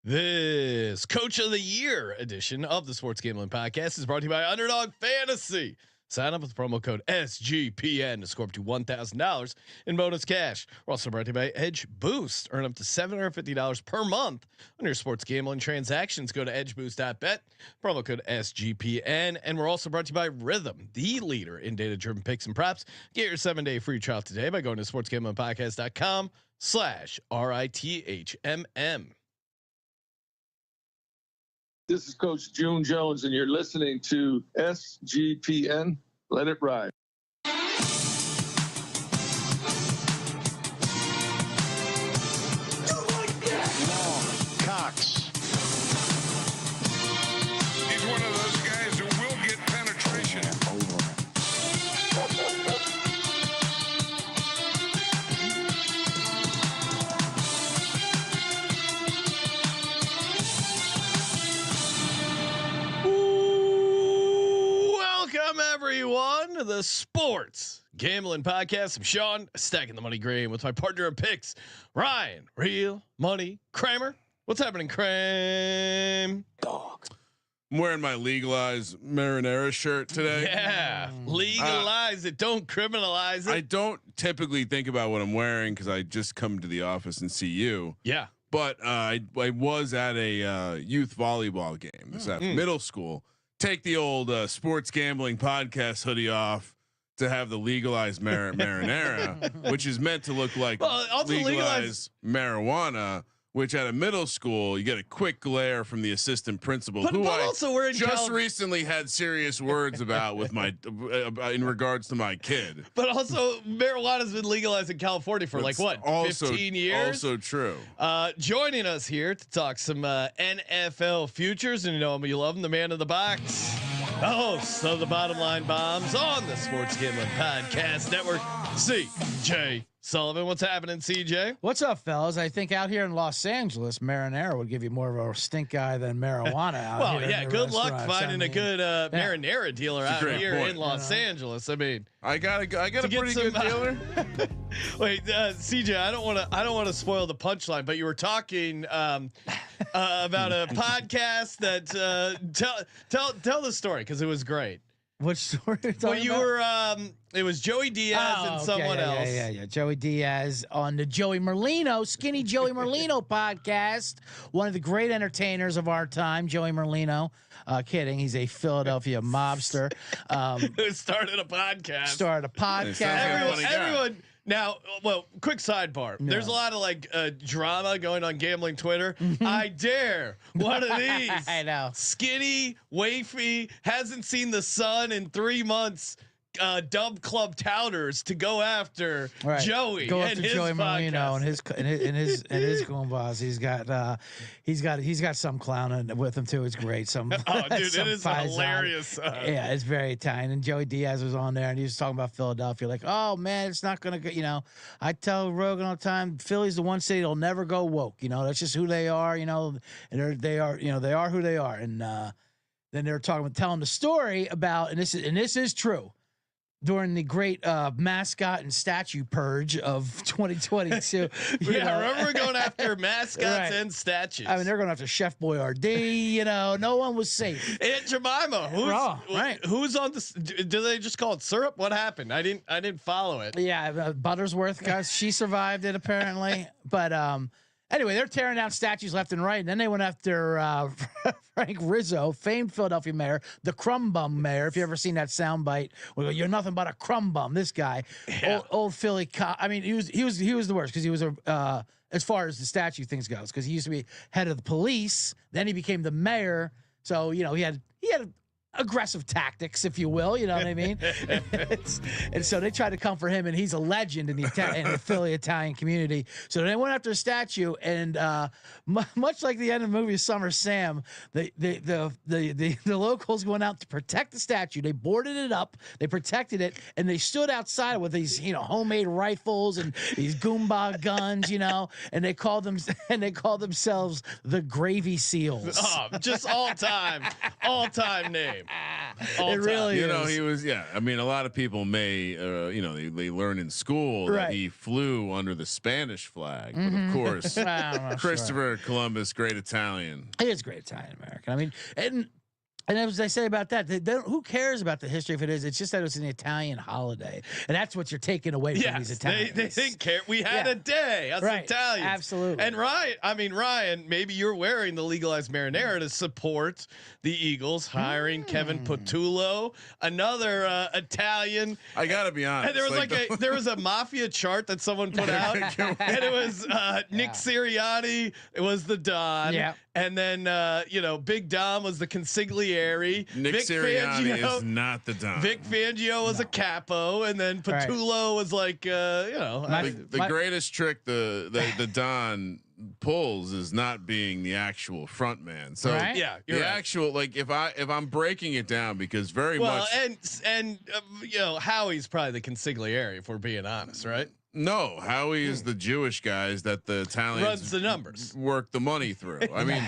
This Coach of the Year edition of the Sports Gambling Podcast is brought to you by Underdog Fantasy. Sign up with promo code SGPN to score up to $1,000 in bonus cash. We're also brought to you by Edge Boost. Earn up to $750 per month on your sports gambling transactions. Go to edgeboost.bet, promo code SGPN. And we're also brought to you by Rhythm, the leader in data-driven picks and props. Get your 7-day free trial today by going to sportsgamblingpodcast.com/RITHMM. This is Coach June Jones, and you're listening to SGPN. Let it ride. Cox. He's one of those guys who will get penetration. Welcome everyone to the Sports Gambling Podcast. I'm Sean, stacking the money green with my partner in picks, Ryan, Real Money Kramer. What's happening, Kramer? I'm wearing my Legalize Marinara shirt today. Yeah, legalize it, don't criminalize it. I don't typically think about what I'm wearing because I just come to the office and see you. Yeah, but I was at a youth volleyball game. This at middle school. Take the old Sports Gambling Podcast hoodie off to have the legalized marinara, which is meant to look like legalized marijuana. Which at a middle school you get a quick glare from the assistant principal, who I also recently had serious words about with my in regards to my kid. But also marijuana has been legalized in California for like what, 15 years? Also true. Joining us here to talk some NFL futures, and you know him, you love him, the man in the box, the host of the Bottom Line Bombs on the Sports Gambling Podcast Network, CJ Sullivan. What's happening, CJ? What's up, fellas? I think out here in Los Angeles, marinara would give you more of a stink eye than marijuana. Out here yeah. Good luck finding a good marinara dealer out here in Los Angeles. I mean, I got a pretty good dealer. Wait, CJ, I don't want to spoil the punchline, but you were talking about a podcast that tell the story because it was great. Which story? Well, you were. It was Joey Diaz and someone else. Yeah. Joey Diaz on the Joey Merlino, Skinny Joey Merlino podcast. One of the great entertainers of our time, Joey Merlino. Kidding, he's a Philadelphia mobster. Who started a podcast? Everyone. Now, well, quick sidebar. No. There's a lot of like drama going on gambling Twitter. I dare one of these. I know. Skinny, wafy, hasn't seen the sun in 3 months. Dub club touters to go after Joey. Go after Joey Merlino and his goombas. He's got some clowning with him too. It's great. Some it is hilarious. Yeah, it's very Italian. And Joey Diaz was on there and he was talking about Philadelphia. Like, oh man, it's not gonna go. You know, I tell Rogan all the time, Philly's the one city that'll never go woke. You know, that's just who they are. You know, and they are who they are. And then they're telling the story about, and this is true. During the great mascot and statue purge of 2022. Remember we're going after mascots and statues. I mean, they're going after Chef Boyardee. You know, no one was safe. Aunt Jemima, who's on this? Do they just call it syrup? What happened? I didn't follow it. Yeah, Buttersworth, guys, she survived it apparently. But anyway, they're tearing down statues left and right. And then they went after Frank Rizzo, famed Philadelphia mayor, the crumb bum mayor. If you ever seen that soundbite, well, you're nothing but a crumb bum. This guy, old Philly cop. I mean, he was the worst because he was as far as the statue things goes, because he used to be head of the police. Then he became the mayor. So you know he had aggressive tactics, if you will, you know what I mean? And so they tried to come for him, and he's a legend in the Philly Italian community. So they went after a statue, and much like the end of the movie Summer Sam, the locals went out to protect the statue. They boarded it up, they protected it, and they stood outside with these homemade rifles and these Goomba guns, and they called themselves the Gravy Seals. Oh, just all time name. time. All It really You know, is. he was. Yeah, I mean, a lot of people may, you know, they learn in school Right. that he flew under the Spanish flag, but of course, I'm not sure. Christopher Columbus, great Italian. He is great Italian American. I mean, and as I say about that, who cares about the history if it is? It's just that it's an Italian holiday, and that's what you're taking away from these Yes, Italians. they think care. We had a day as Right, Italians, absolutely. And Ryan, maybe you're wearing the Legalized Marinara to support the Eagles hiring Kevin Patullo, another Italian. I gotta be honest. And there was there was a Mafia chart that someone put out, and it was Nick Sirianni. It was the Don. Yeah. And then Big Dom was the consigliere. Nick Vic Sirianni Fangio- is not the Don. Vic Fangio was a capo, and then Patullo was like, The greatest trick the Don pulls is not being the actual front man. So Right? yeah, the you're right. actual, like, if I'm breaking it down, because very much Howie's probably the consigliere, if we're being honest, right? no, Howie is the Jewish guys that the Italians Runs the numbers. work the money through. I mean,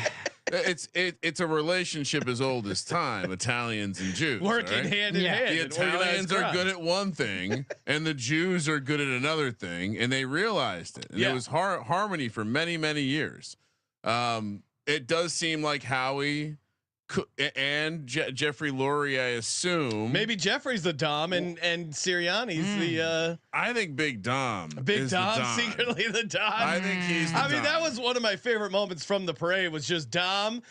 it's a relationship as old as time. Italians and Jews Working right? hand in Yeah. hand. The in organized Italians are crime. good at one thing, and the Jews are good at another thing, and they realized it. And Yeah. it was harmony for many, many years. It does seem like Howie and Jeffrey Lurie, I assume. Maybe Jeffrey's the Dom and Sirianni's the I think Big Dom. Big is Dom, the Don. secretly the Dom. I think he's the I mean, Don. that was one of my favorite moments from the parade. Was just Dom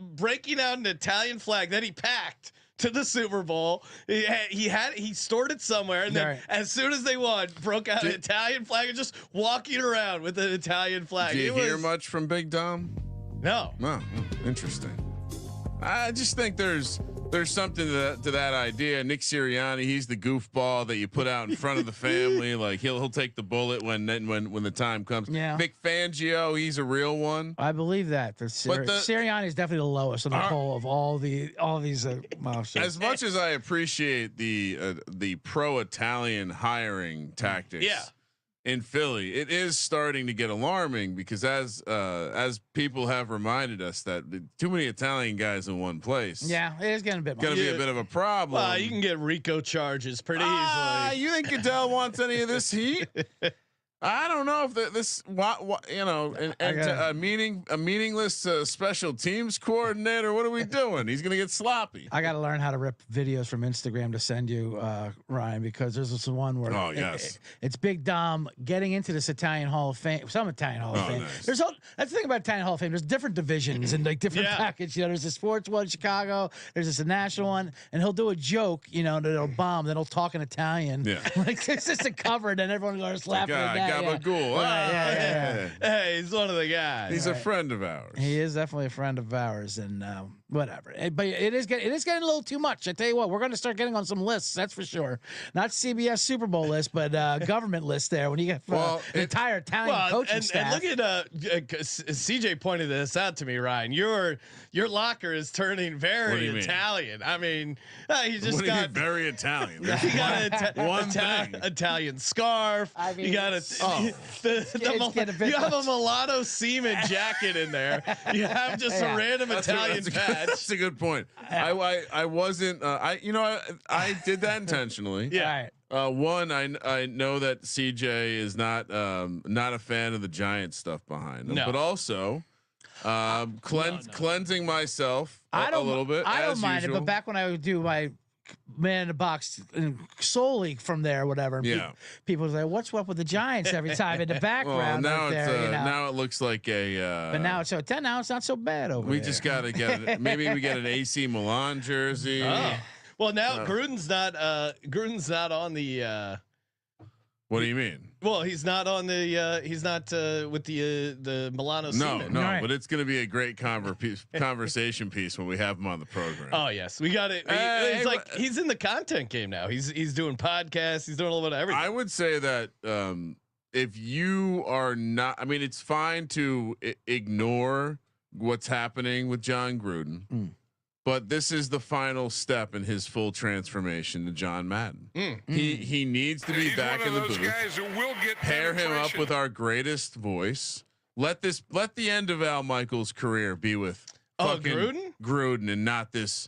breaking out an Italian flag that he packed to the Super Bowl. He stored it somewhere, and then Right. as soon as they won, broke out an Italian flag and just walking around with an Italian flag. Do you It hear was- much from Big Dom? No. Oh, interesting. I just think there's something to that idea. Nick Sirianni, he's the goofball that you put out in front of the family. Like he'll take the bullet when the time comes. Yeah. Vic Fangio, he's a real one. I believe that. Sirianni is definitely the lowest on the poll of all these mobsters. As much as I appreciate the pro-Italian hiring tactics, Yeah. in Philly, it is starting to get alarming because as people have reminded us that too many Italian guys in one place. Yeah, it is getting a bit much. Going to be a bit of a problem. Well, you can get RICO charges pretty easily. You think Goodell wants any of this heat? I don't know if this, a meaningless special teams coordinator. What are we doing? He's going to get sloppy. I got to learn how to rip videos from Instagram to send you, Ryan, because there's this one where it's Big Dom getting into this Italian Hall of Fame, some Italian Hall of Fame. Nice. That's the thing about Italian Hall of Fame. There's different divisions and like different package. There's a sports one in Chicago. There's a national one, and he'll do a joke, that'll bomb. Then he'll talk in Italian. Yeah. Like it's just a cover, and then everyone starts laughing at that. Gabagool. Yeah. Hey, he's one of the guys. He's a friend of ours. He is definitely a friend of ours, and whatever. But it is getting a little too much. I tell you what, we're going to start getting on some lists. That's for sure. Not CBS Super Bowl list, but government list there. When you get the entire Italian coaching staff. And look at CJ pointed this out to me, Ryan. Your locker is turning very Italian. I mean, you just got very Italian. you got one thing. Italian scarf. I mean, you got you have a mulatto seaman jacket in there. You have just a random Italian patch. That's a good point. I wasn't. I did that intentionally. Yeah. One, I know that CJ is not a fan of the Giant stuff behind him, but also cleansing myself a little bit. I don't as mind usual. it, but back when I would do my man in the box solely from there, whatever. And people say, "What's up with the Giants?" Every time in the background. Well, now right there, now it looks like a. but now it's not so bad over we there. just got to get it. Maybe we get an AC Milan jersey. Oh. Well, now Gruden's not on the. What do you mean? Well, he's not on the. He's not with the Milano. No, Seaman. Right. but it's going to be a great conversation piece when we have him on the program. Oh yes, we got it. He's in the content game now. He's doing podcasts. He's doing a little bit of everything. I would say that if you are not, I mean, it's fine to ignore what's happening with John Gruden. But this is the final step in his full transformation to John Madden. He needs to be back in the booth. Pair him up with our greatest voice. Let the end of Al Michaels' career be with Gruden and not this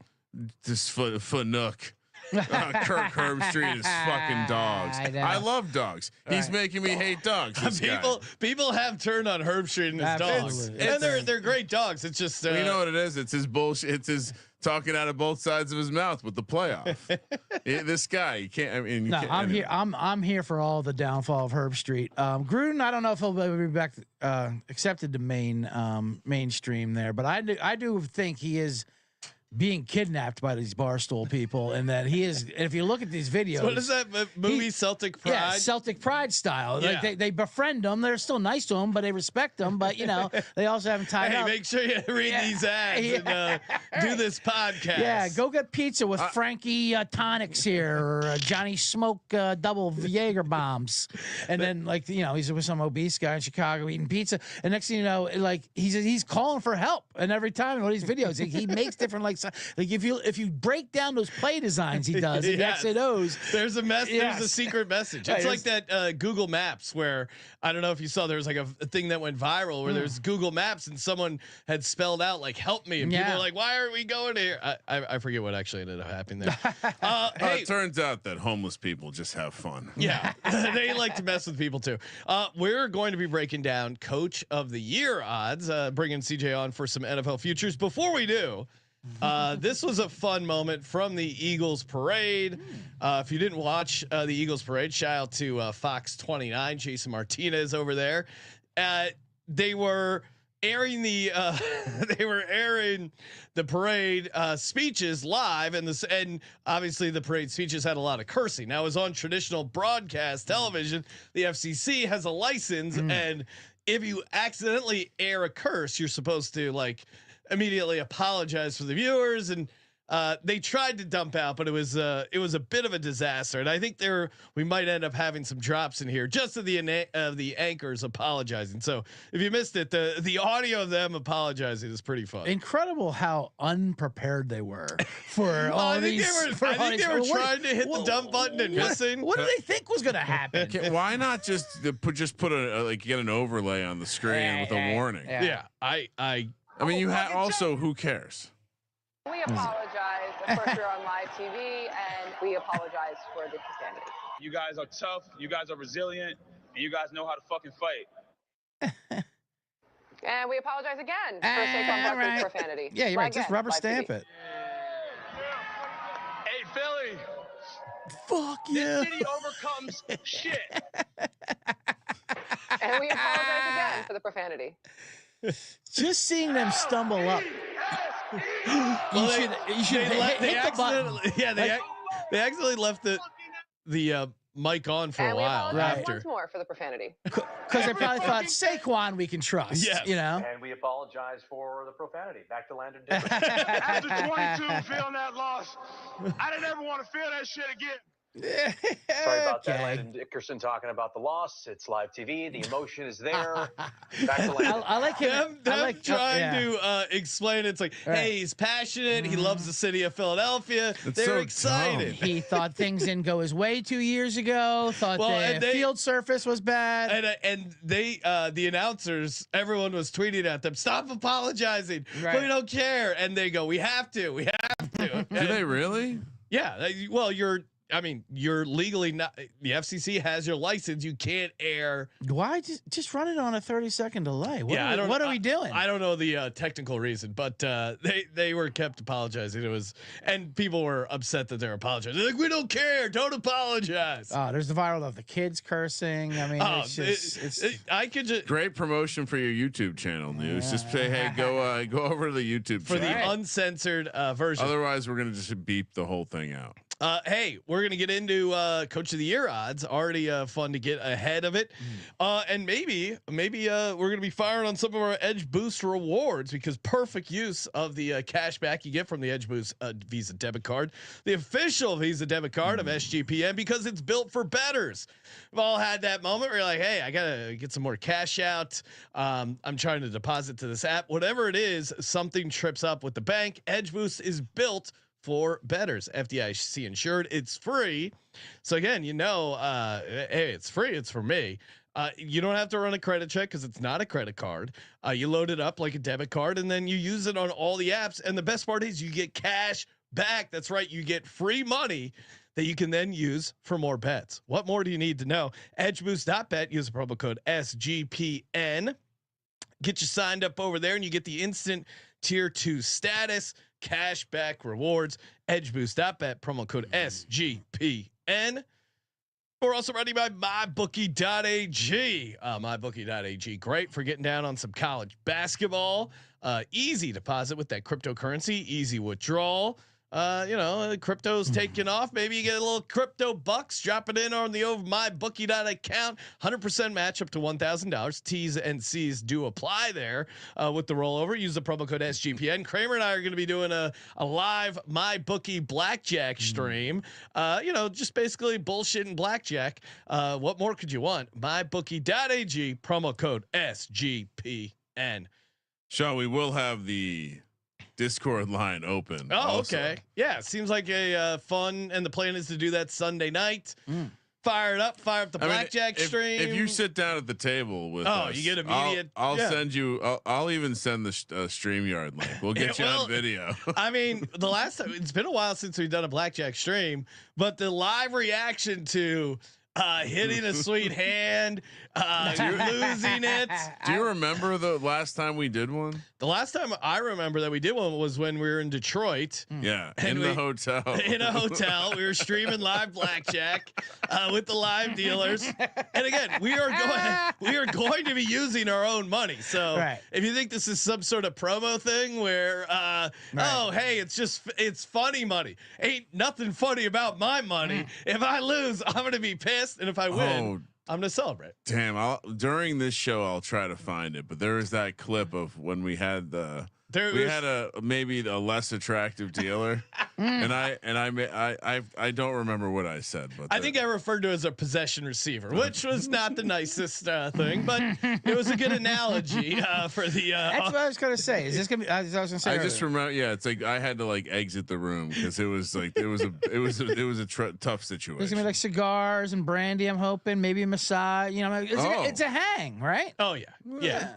This Fanook. Kirk Herbstreit is fucking dogs. I love dogs. He's making me hate dogs. People have turned on Herbstreit and his dogs, and they're great dogs. It's just you know what it is. It's his bullshit. It's his talking out of both sides of his mouth with the playoff. This guy, you can't. I mean, no, I'm here. I'm here for all the downfall of Herbstreit. Gruden, I don't know if he'll ever be back accepted to mainstream there, but I do think he is being kidnapped by these Barstool people, and that he is. If you look at these videos, so what is that movie? Celtic Pride. Yeah, Celtic Pride style. Yeah. Like they befriend him. They're still nice to him, but they respect him. But they also have him tied up. Make sure you read these ads and do this podcast. Yeah, go get pizza with Frankie Tonics here, or Johnny Smoke double Jaeger bombs, and then he's with some obese guy in Chicago eating pizza, and next thing you know, he's calling for help, and every time in one of these videos he makes different if you break down those play designs he does in XOs, there's a there's a secret message. It's like that Google Maps where I don't know if you saw there was like a thing that went viral where there's Google Maps and someone had spelled out like help me, and people were like, why aren't we going here? I forget what actually ended up happening there. It turns out that homeless people just have fun. Yeah, they like to mess with people too. We're going to be breaking down Coach of the Year odds, bringing CJ on for some NFL futures. Before we do, this was a fun moment from the Eagles parade. If you didn't watch the Eagles parade, shout out to Fox 29, Jason Martinez over there. They were airing the parade speeches live, and obviously the parade speeches had a lot of cursing. Now, it was on traditional broadcast television. The FCC has a license, and if you accidentally air a curse, you're supposed to immediately apologize for the viewers, and they tried to dump out, but it was a bit of a disaster, and I think we might end up having some drops in here just of the anchors apologizing. So if you missed it, the audio of them apologizing is pretty fun. Incredible how unprepared they were for all these. I think they were trying to hit the dump button and missing. What do they think was going to happen? Why not just put get an overlay on the screen with a warning? Yeah, I mean, you have also. Who cares? We apologize. Of course, you're on live TV, and we apologize for the profanity. You guys are tough. You guys are resilient, and you guys know how to fucking fight. And we apologize again for Saquon Barkley's profanity. Yeah, you're right. Just rubber stamp it. Hey, Philly. Fuck yeah. This city overcomes shit. And we apologize again for the profanity. Just seeing them stumble up. You should hit the button. Yeah, they accidentally left the mic on for a while after. Once more for the profanity. Because they probably thought Saquon we can trust. Yeah, And we apologize for the profanity. Back to Landon. After 22 feeling that loss, I didn't ever want to feel that shit again. Sorry about that, Landon Dickerson talking about the loss. It's live TV. The emotion is there. Back to Landon. I like him. Them trying to explain. It's like, hey, he's passionate. He loves the city of Philadelphia. They're so excited. He thought things didn't go his way 2 years ago. Thought the field surface was bad. And they, the announcers, everyone was tweeting at them, stop apologizing. Right. We don't care. And they go, we have to. We have to. Do they really? Yeah. Well, you're legally not. The FCC has your license. You can't air. Why just run it on a 30-second delay? What are we doing? I don't know the technical reason, but they were kept apologizing. And people were upset that they're apologizing. They're like, we don't care. Don't apologize. Oh, there's the viral of the kids cursing. I mean, I could just great promotion for your YouTube channel, News. Just say, hey, go over to the YouTube for channel. the uncensored version. Otherwise, we're gonna just beep the whole thing out. Hey, we're gonna get into Coach of the Year odds. Already fun to get ahead of it, and maybe we're gonna be firing on some of our Edge Boost rewards because perfect use of the cash back you get from the Edge Boost Visa debit card, the official Visa debit card of SGPN, because it's built for bettors. We've all had that moment where you're like, hey, I gotta get some more cash out. I'm trying to deposit to this app. Whatever it is, something trips up with the bank. Edge Boost is built for bettors, FDIC insured. It's free. So again, hey, it's free. It's for me. You don't have to run a credit check because it's not a credit card. You load it up like a debit card and then you use it on all the apps. And the best part is you get cash back. That's right. You get free money that you can then use for more bets. What more do you need to know? EdgeBoost.bet. Use the promo code SGPN. Get you signed up over there and you get the instant tier 2 status, cash back rewards. EdgeBoost.bet, promo code SGPN. We're also ready by MyBookie.ag. MyBookie.ag, great for getting down on some college basketball. Easy deposit with that cryptocurrency, easy withdrawal. Crypto's taking off. Maybe you get a little crypto bucks, drop it in on the over MyBookie.account. 100% match up to $1,000. T's and C's do apply there with the rollover. Use the promo code SGPN. Kramer and I are going to be doing a live MyBookie blackjack stream. Just basically bullshitting blackjack. What more could you want? MyBookie.ag, promo code SGPN. Sean, we will have the Discord line open. Oh, also. okay. Yeah, seems like a fun, and the plan is to do that Sunday night. Fire up the blackjack stream. If you sit down at the table with us, you get immediate. I'll send you. I'll even send the StreamYard link. We'll get you on video. I mean, the last time, it's been a while since we've done a blackjack stream, but the live reaction to hitting a sweet hand, you're losing it. Do you remember the last time we did one? The last time I remember that we did one was when we were in Detroit. Yeah, And the hotel. In a hotel, we were streaming live blackjack with the live dealers. And again, we are going to be using our own money. So if you think this is some sort of promo thing where, oh hey, it's funny money. Ain't nothing funny about my money. If I lose, I'm gonna be pissed, and if I win, I'm gonna celebrate. Damn! During this show, I'll try to find it. But there was that clip of when we had maybe a less attractive dealer, and I don't remember what I said, but I think I referred to it as a possession receiver, which was not the nicest thing, but it was a good analogy for the. That's what I was gonna say. Is this gonna be? I was gonna say. I just remember. Yeah, it's like I had to exit the room because it was like it was a tough situation. There's gonna be like cigars and brandy. I'm hoping maybe a massage. It's a hang, right? Oh yeah.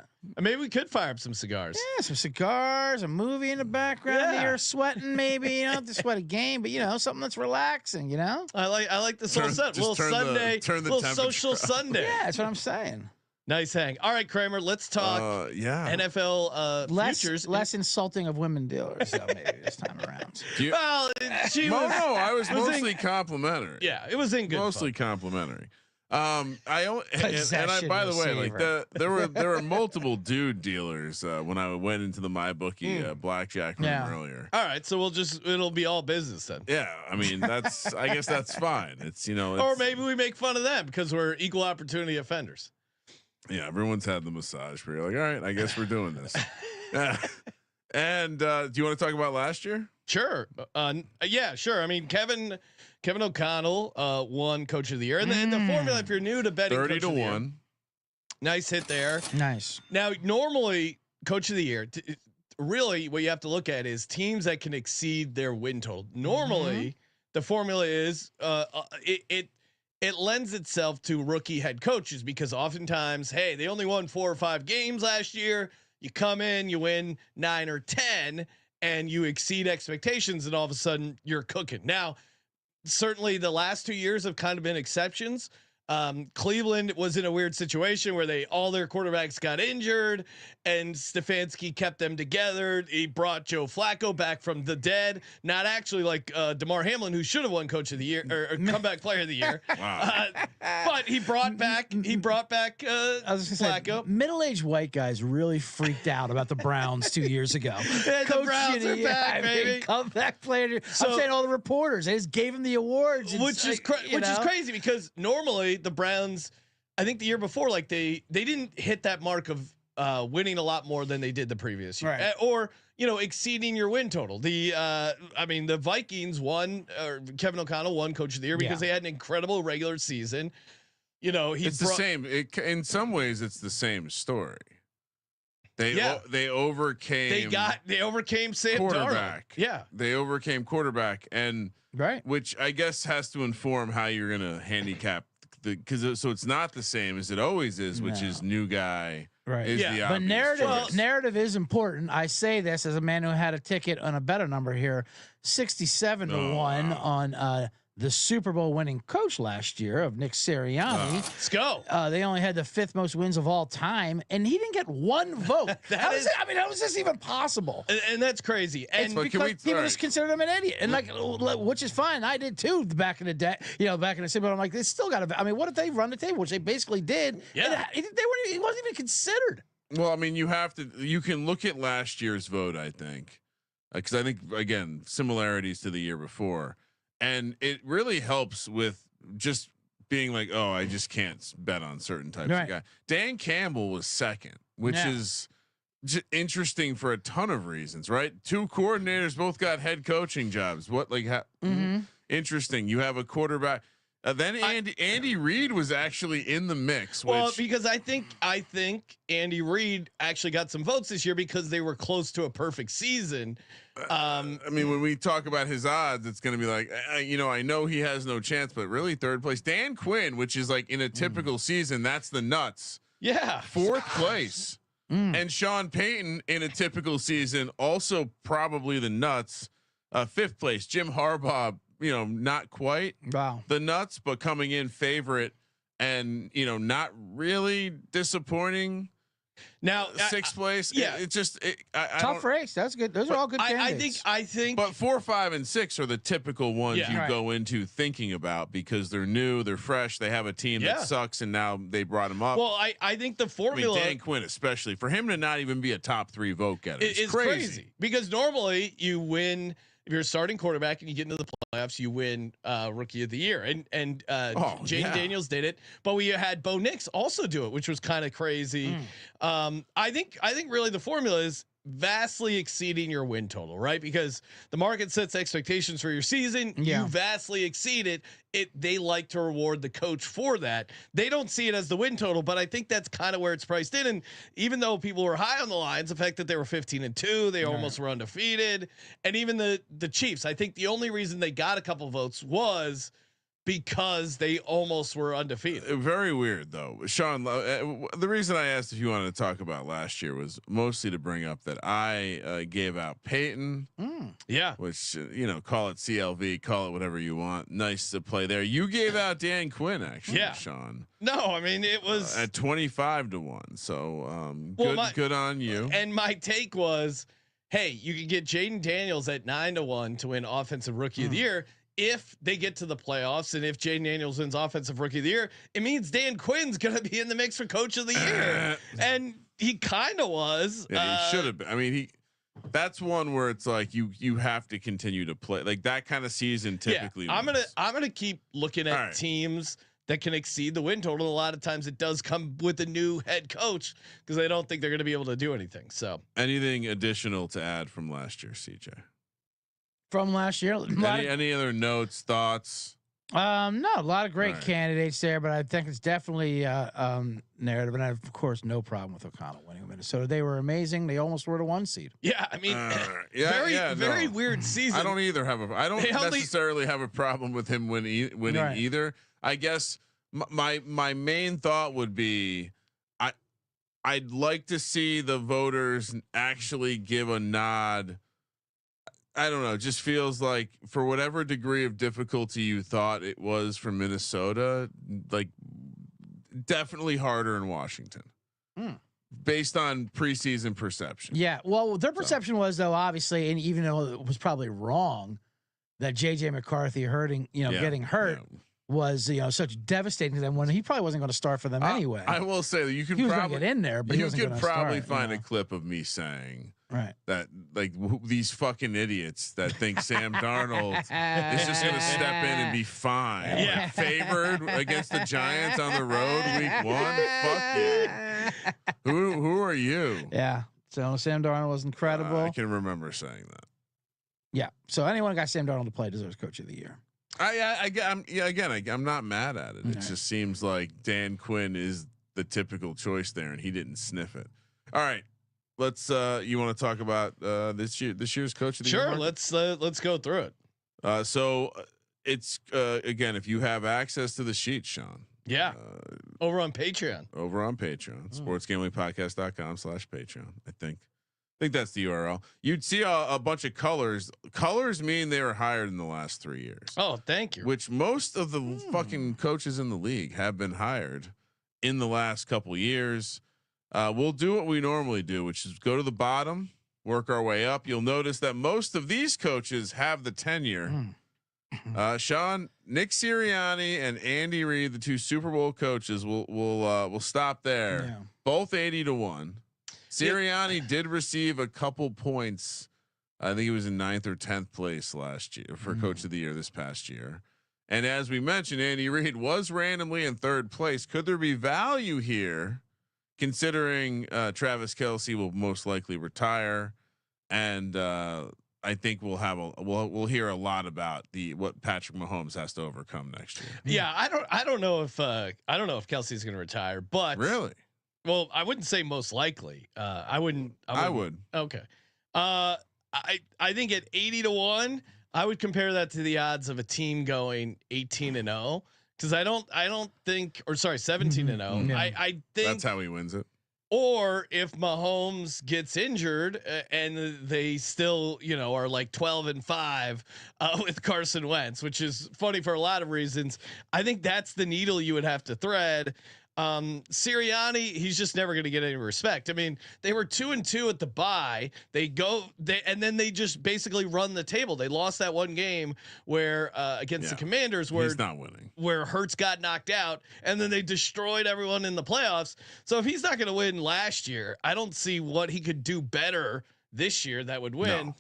Maybe we could fire up some cigars. Yeah, some cigars, a movie in the background. You're sweating, maybe to sweat a game, but something that's relaxing. I like this whole set. Little Sunday, little social Sunday. Yeah, that's what I'm saying. Nice hang. All right, Kramer, let's talk NFL futures. Less insulting of women dealers, though, maybe this time around. I was mostly complimentary. Yeah, it was in good. Mostly complimentary. By the way, there were multiple dude dealers when I went into the MyBookie blackjack room earlier. All right, so it'll be all business then. Yeah, I mean I guess that's fine. It's or maybe we make fun of them because we're equal opportunity offenders. Yeah, everyone's had the massage where you're like, all right, I guess we're doing this. And do you want to talk about last year? Sure. Yeah, sure. I mean, Kevin O'Connell won Coach of the Year, and the formula, if you're new to betting, 30-1. Nice hit there. Nice. Now, normally, Coach of the Year, really, what you have to look at is teams that can exceed their win total. Normally, the formula is it lends itself to rookie head coaches because oftentimes, hey, they only won 4 or 5 games last year. You come in, you win 9 or 10, and you exceed expectations, and all of a sudden you're cooking. Now, certainly the last 2 years have kind of been exceptions. Cleveland was in a weird situation where all their quarterbacks got injured, and Stefanski kept them together. He brought Joe Flacco back from the dead, not actually like DeMar Hamlin, who should have won Coach of the Year or comeback Player of the Year. Wow. But he brought back Flacco. Middle-aged white guys really freaked out about the Browns 2 years ago. The Browns are back, baby. Comeback player. I'm saying all the reporters, they just gave him the awards, which is crazy because normally the Browns, I think the year before, they didn't hit that mark of winning a lot more than they did the previous year, right. Or exceeding your win total. The Vikings won, or Kevin O'Connell won Coach of the Year because they had an incredible regular season. It's the same. In some ways, it's the same story. They overcame. They overcame Sam quarterback. Darnold. Yeah, they overcame quarterback, and which I guess has to inform how you're going to handicap. So it's not the same as it always is, which is new guy Right. is Yeah, the But obvious choice. narrative is important. I say this as a man who had a ticket on a better number here, 67 to 1 on the Super Bowl winning coach last year of Nick Sirianni. Let's go. They only had the 5th most wins of all time, and he didn't get one vote. How is this even possible? And that's crazy. And It's because people just consider him an idiot, and which is fine. I did too back in the day, back in the city. But I'm like, they still got to. I mean, what if they run the table, which they basically did? Yeah, he wasn't even considered. Well, I mean, you can look at last year's vote, I think, because I think again similarities to the year before. And it really helps with just being like, oh, I just can't bet on certain types of guy. Dan Campbell was second, which is interesting for a ton of reasons, right? 2 coordinators both got head coaching jobs. What interesting. You have a quarterback. Then Andy Reid was actually in the mix. Well, because I think Andy Reid actually got some votes this year because they were close to a perfect season. I mean, when we talk about his odds, it's going to be like, I know he has no chance, but really 3rd place. Dan Quinn, which is like in a typical season, that's the nuts. Yeah, 4th place. And Sean Payton in a typical season, also probably the nuts. 5th place. Jim Harbaugh, not quite the nuts, but coming in favorite and, not really disappointing. Now 6th place. Yeah, it's just tough race. That's good. Those are all good candidates. I think. But 4, 5, and 6 are the typical ones you go into thinking about because they're new, they're fresh, they have a team that sucks, and now they brought him up. Well, I think the formula. Dan Quinn, especially for him to not even be a top 3 vote getter, is crazy. Because normally you win. If you're a starting quarterback and you get into the playoffs, you win Rookie of the Year. And Jane Daniels did it, but we had Bo Nix also do it, which was kind of crazy. I think really the formula is vastly exceeding your win total, right? Because the market sets expectations for your season. You vastly exceed it. They like to reward the coach for that. They don't see it as the win total, but I think that's kind of where it's priced in. And even though people were high on the Lions, the fact that they were 15-2, they almost were undefeated. And even the Chiefs, I think the only reason they got a couple votes was because they almost were undefeated. Very weird though, Sean. The reason I asked if you wanted to talk about last year was mostly to bring up that I gave out Peyton, which call it CLV, call it whatever you want. Nice to play there. You gave out Dan Quinn, actually, Sean. No, I mean it was at 25 to 1. So good on you. And my take was, hey, you can get Jaden Daniels at 9 to 1 to win Offensive Rookie of the Year. If they get to the playoffs and if Jaden Daniels wins Offensive Rookie of the Year, it means Dan Quinn's going to be in the mix for Coach of the Year. And he kind of was. Yeah, he should have been. I mean, that's one where it's like you have to continue to play like that kind of season typically. I'm gonna keep looking at teams that can exceed the win total. A lot of times it does come with a new head coach because they don't think they're going to be able to do anything. So anything additional to add from last year, CJ? From last year, any other notes, thoughts? No, a lot of great candidates there, but I think it's definitely narrative, and I have, of course, no problem with O'Connell winning Minnesota. They were amazing. They almost were the 1 seed. Yeah, I mean, very weird season. I don't necessarily have a problem with him winning either. I guess my main thought would be I'd like to see the voters actually give a nod. I don't know. It just feels like for whatever degree of difficulty you thought it was for Minnesota, like definitely harder in Washington based on preseason perception. Yeah. Well, their perception was though, obviously, and even though it was probably wrong that JJ McCarthy getting hurt was, such devastating to them when he probably wasn't going to start for them anyway. I will say that you could probably get in there, but you could probably find a clip of me saying that like these fucking idiots that think Sam Darnold is just going to step in and be fine. Yeah. Favored against the Giants on the road week 1. Fuck you. Who are you? Yeah. So Sam Darnold was incredible. I can remember saying that. Yeah. So anyone who got Sam Darnold to play deserves Coach of the Year. I'm not mad at it. It just seems like Dan Quinn is the typical choice there, and he didn't sniff it. All right, let's. You want to talk about this year's Coach of the Year? Sure, let's go through it. So it's again, if you have access to the sheet, Sean, Yeah. Over on Patreon. sportsgamblingpodcast.com/Patreon. I think that's the URL. You'd see a bunch of colors. Colors mean they were hired in the last 3 years. Oh, thank you. Which most of the fucking coaches in the league have been hired in the last couple years. We'll do what we normally do, which is go to the bottom, work our way up. You'll notice that most of these coaches have the tenure. Sean, Nick Sirianni and Andy Reid, the 2 Super Bowl coaches, we'll stop there. Yeah. Both 80-1. Sirianni did receive a couple points. I think he was in 9th or 10th place last year for Coach of the Year this past year. And as we mentioned, Andy Reid was randomly in 3rd place. Could there be value here, considering Travis Kelce will most likely retire, and I think we'll hear a lot about what Patrick Mahomes has to overcome next year. Yeah, I don't know if Kelsey's going to retire, but really. Well, I wouldn't say most likely. I would. Okay. I think at 80-1, I would compare that to the odds of a team going 18-0, because I don't think, or sorry, 17-0. Yeah. I think that's how he wins it. Or if Mahomes gets injured and they still, are like 12-5 with Carson Wentz, which is funny for a lot of reasons. I think that's the needle you would have to thread. Sirianni, he's just never going to get any respect. I mean, they were 2-2 at the bye. And then they just basically run the table. They lost that one game where against the Commanders, where he's not winning, where Hurts got knocked out, and then they destroyed everyone in the playoffs. So if he's not going to win last year, I don't see what he could do better this year that would win.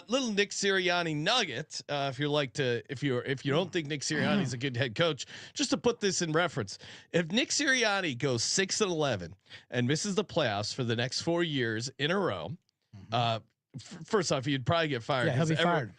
Little Nick Sirianni nugget. If you don't think Nick Sirianni is a good head coach, just to put this in reference, if Nick Sirianni goes 6-11 and misses the playoffs for the next 4 years in a row, first off, he'd probably get fired. Yeah, he'll be fired.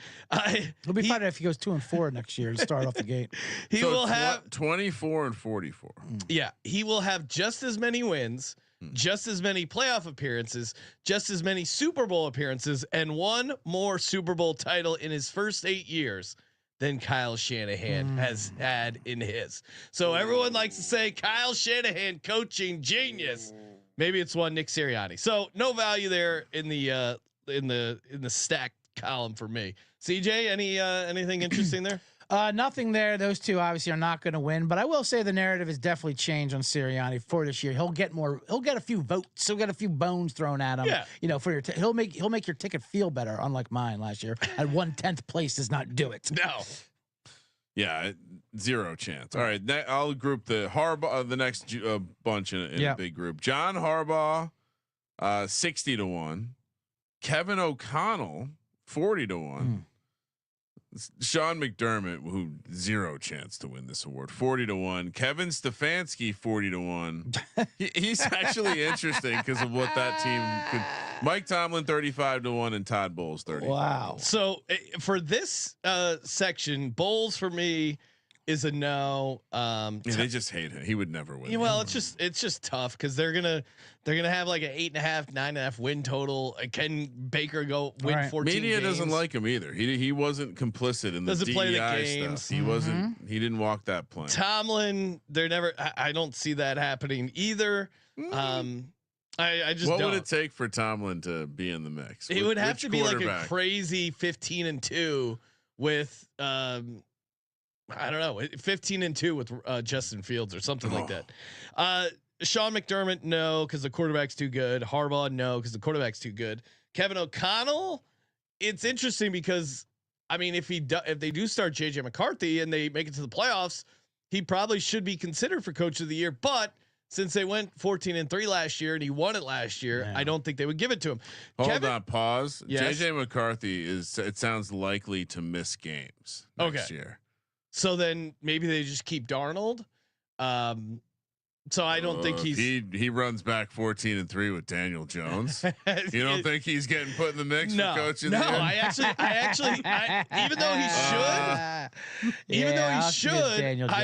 He'll be fired if he goes 2-4 next year to start off the gate. He will have 24 and 44. Yeah, he will have just as many wins, just as many playoff appearances, just as many Super Bowl appearances, and one more Super Bowl title in his first 8 years than Kyle Shanahan has had in his. So everyone likes to say Kyle Shanahan coaching genius. Maybe it's one Nick Sirianni. So no value there in the stacked column for me. CJ, anything interesting there? Nothing there. Those two obviously are not going to win, but I will say the narrative has definitely changed on Sirianni for this year. He'll get a few votes. He'll get a few bones thrown at him. Yeah. For your he'll make your ticket feel better. Unlike mine last year, at 1/10th place does not do it. No. Yeah, 0 chance. All right, I'll group the Harbaugh, the next bunch in a big group. John Harbaugh, 60-1. Kevin O'Connell, 40-1. Sean McDermott, who 0 chance to win this award, 40-1. Kevin Stefanski, 40-1. He's actually interesting because of what that team could. Mike Tomlin, 35-1, and Todd Bowles, 30. Wow. So for this section, Bowles for me is a no. They just hate him. He would never win. Well, it's just tough because they're gonna have like an 8.5, 9.5 win total. Can Baker win 14 Media games? doesn't like him either. He wasn't complicit in the Doesn't DEI play the games. stuff. He wasn't. He didn't walk that plank. Tomlin, they're never. I don't see that happening either. I just. What don't. would it take for Tomlin to be in the mix? It would have to be like a crazy 15-2 with. I don't know, 15-2 with Justin Fields or something like that. Sean McDermott, no, because the quarterback's too good. Harbaugh, no, because the quarterback's too good. Kevin O'Connell, it's interesting because I mean, if they do start JJ McCarthy and they make it to the playoffs, he probably should be considered for Coach of the Year. But since they went 14-3 last year and he won it last year, I don't think they would give it to him. Hold on, pause. Yes? JJ McCarthy it sounds likely to miss games next year. So then maybe they just keep Darnold. So I don't think he runs back 14-3 with Daniel Jones. You don't think he's getting put in the mix for coach of the year? I actually, even though he should, I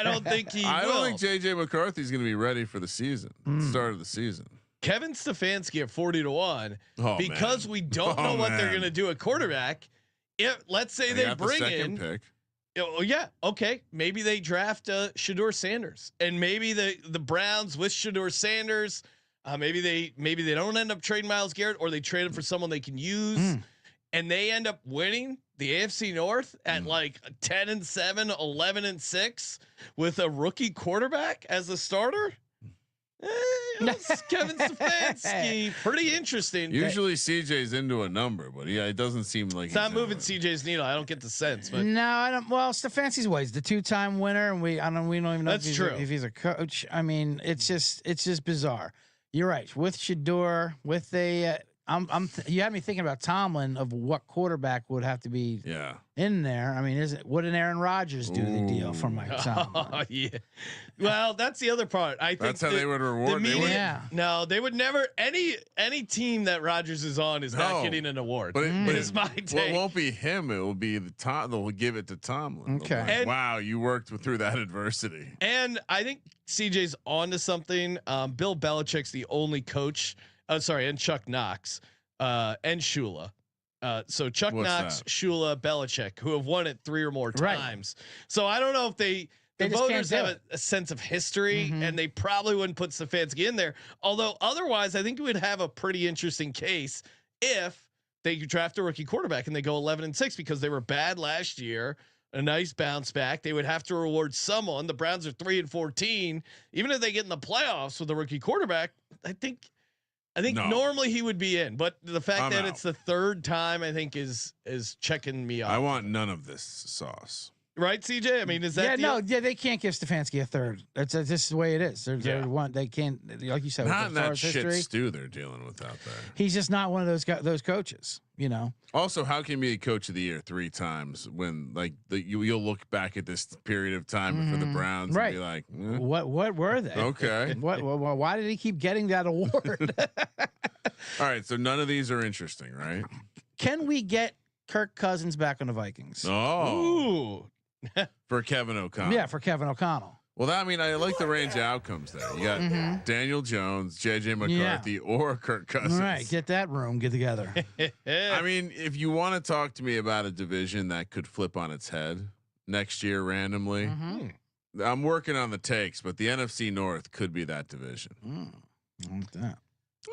don't think he. I don't think JJ McCarthy's going to be ready for the season. Start of the season. Kevin Stefanski at 40-1 because we don't know what they're going to do at quarterback. If let's say they bring in pick. Oh yeah, okay. Maybe they draft Shedeur Sanders, and maybe the Browns with Shedeur Sanders. Maybe they don't end up trading Myles Garrett, or they trade him for someone they can use, and they end up winning the AFC North at like 10-7, 11-6 with a rookie quarterback as a starter. Kevin Stefanski, pretty interesting. Usually CJ's into a number, but it doesn't seem like it's not moving CJ's needle. I don't get the sense, but no, I don't. Well, Stefanski's ways the 2-time winner, and we don't even know if he's a coach. I mean, it's just bizarre. You're right. With Shedeur, with a you had me thinking about Tomlin of what quarterback would have to be in there. I mean, wouldn't Aaron Rodgers do the deal for Mike Tomlin? Oh, yeah. Well, that's the other part. I think that's how they would reward. No, they would never. Any team that Rodgers is on is not getting an award. But it's my take. Well, it won't be him. It will be they'll give it to Tomlin. Okay. Like, wow, you worked through that adversity. And I think CJ's onto something. Bill Belichick's the only coach. And Chuck Knox, and Shula. So Chuck Knox, Shula, Belichick, who have won it 3 or more times. So I don't know if the voters have a sense of history, and they probably wouldn't put Stefanski in there. Although otherwise, I think it would have a pretty interesting case if they could draft a rookie quarterback and they go 11-6 because they were bad last year. A nice bounce back. They would have to reward someone. The Browns are 3-14. Even if they get in the playoffs with a rookie quarterback, I think normally he would be in, but the fact that it's the 3rd time I think is checking me off. I want none of this sauce. Right, CJ? I mean, is that they can't give Stefanski a 3rd. This is the way it is. They can't, like you said, not in that shit stew they're dealing with out there. He's just not one of those coaches, you know. Also, how can you be a coach of the year 3 times when you'll look back at this period of time for the Browns and be like, what were they? Okay. Why did he keep getting that award? All right, so none of these are interesting, right? Can we get Kirk Cousins back on the Vikings? Ooh. For Kevin O'Connell. Yeah, for Kevin O'Connell. Well, I like the range of outcomes there. You got Daniel Jones, JJ McCarthy, or Kirk Cousins. All right, get that room, get together. I mean, if you want to talk to me about a division that could flip on its head next year randomly, I'm working on the takes, but the NFC North could be that division. I like that.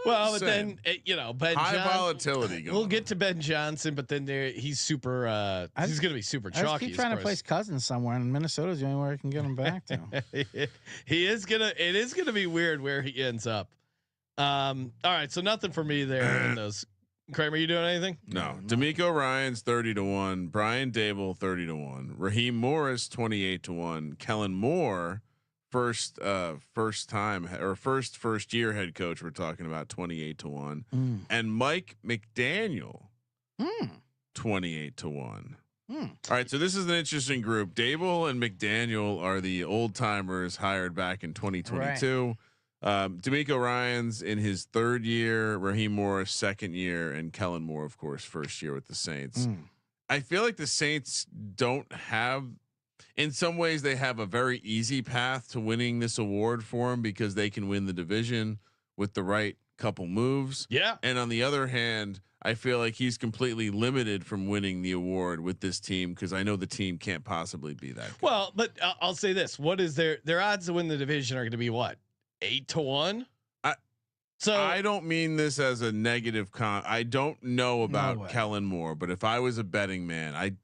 Well, but then Ben high Johnson, volatility. We'll get to Ben Johnson, but then he's super. He's going to be super chalky. I keep trying to place Cousins somewhere, and Minnesota's the only way I can get him back to. He is gonna. It is gonna be weird where he ends up. All right, so nothing for me there in those. Kramer, you doing anything? No. D'Amico Ryans 30-1, Brian Dable 30-1, Raheem Morris 28-1, Kellen Moore. First time or first year head coach. We're talking about 28-1, and Mike McDaniel 28-1. All right, so this is an interesting group. Dable and McDaniel are the old timers hired back in 2022. D'Amico Ryans in his 3rd year, Raheem Morris 2nd year, and Kellen Moore, of course, 1st year with the Saints. I feel like the Saints don't have. In some ways, they have a very easy path to winning this award for him because they can win the division with the right couple moves. Yeah. And on the other hand, I feel like he's completely limited from winning the award with this team because I know the team can't possibly be that good. Well, but I'll say this: what is their odds to win the division are going to be what 8-1? So I don't mean this as a negative I don't know about Kellen Moore, but if I was a betting man, I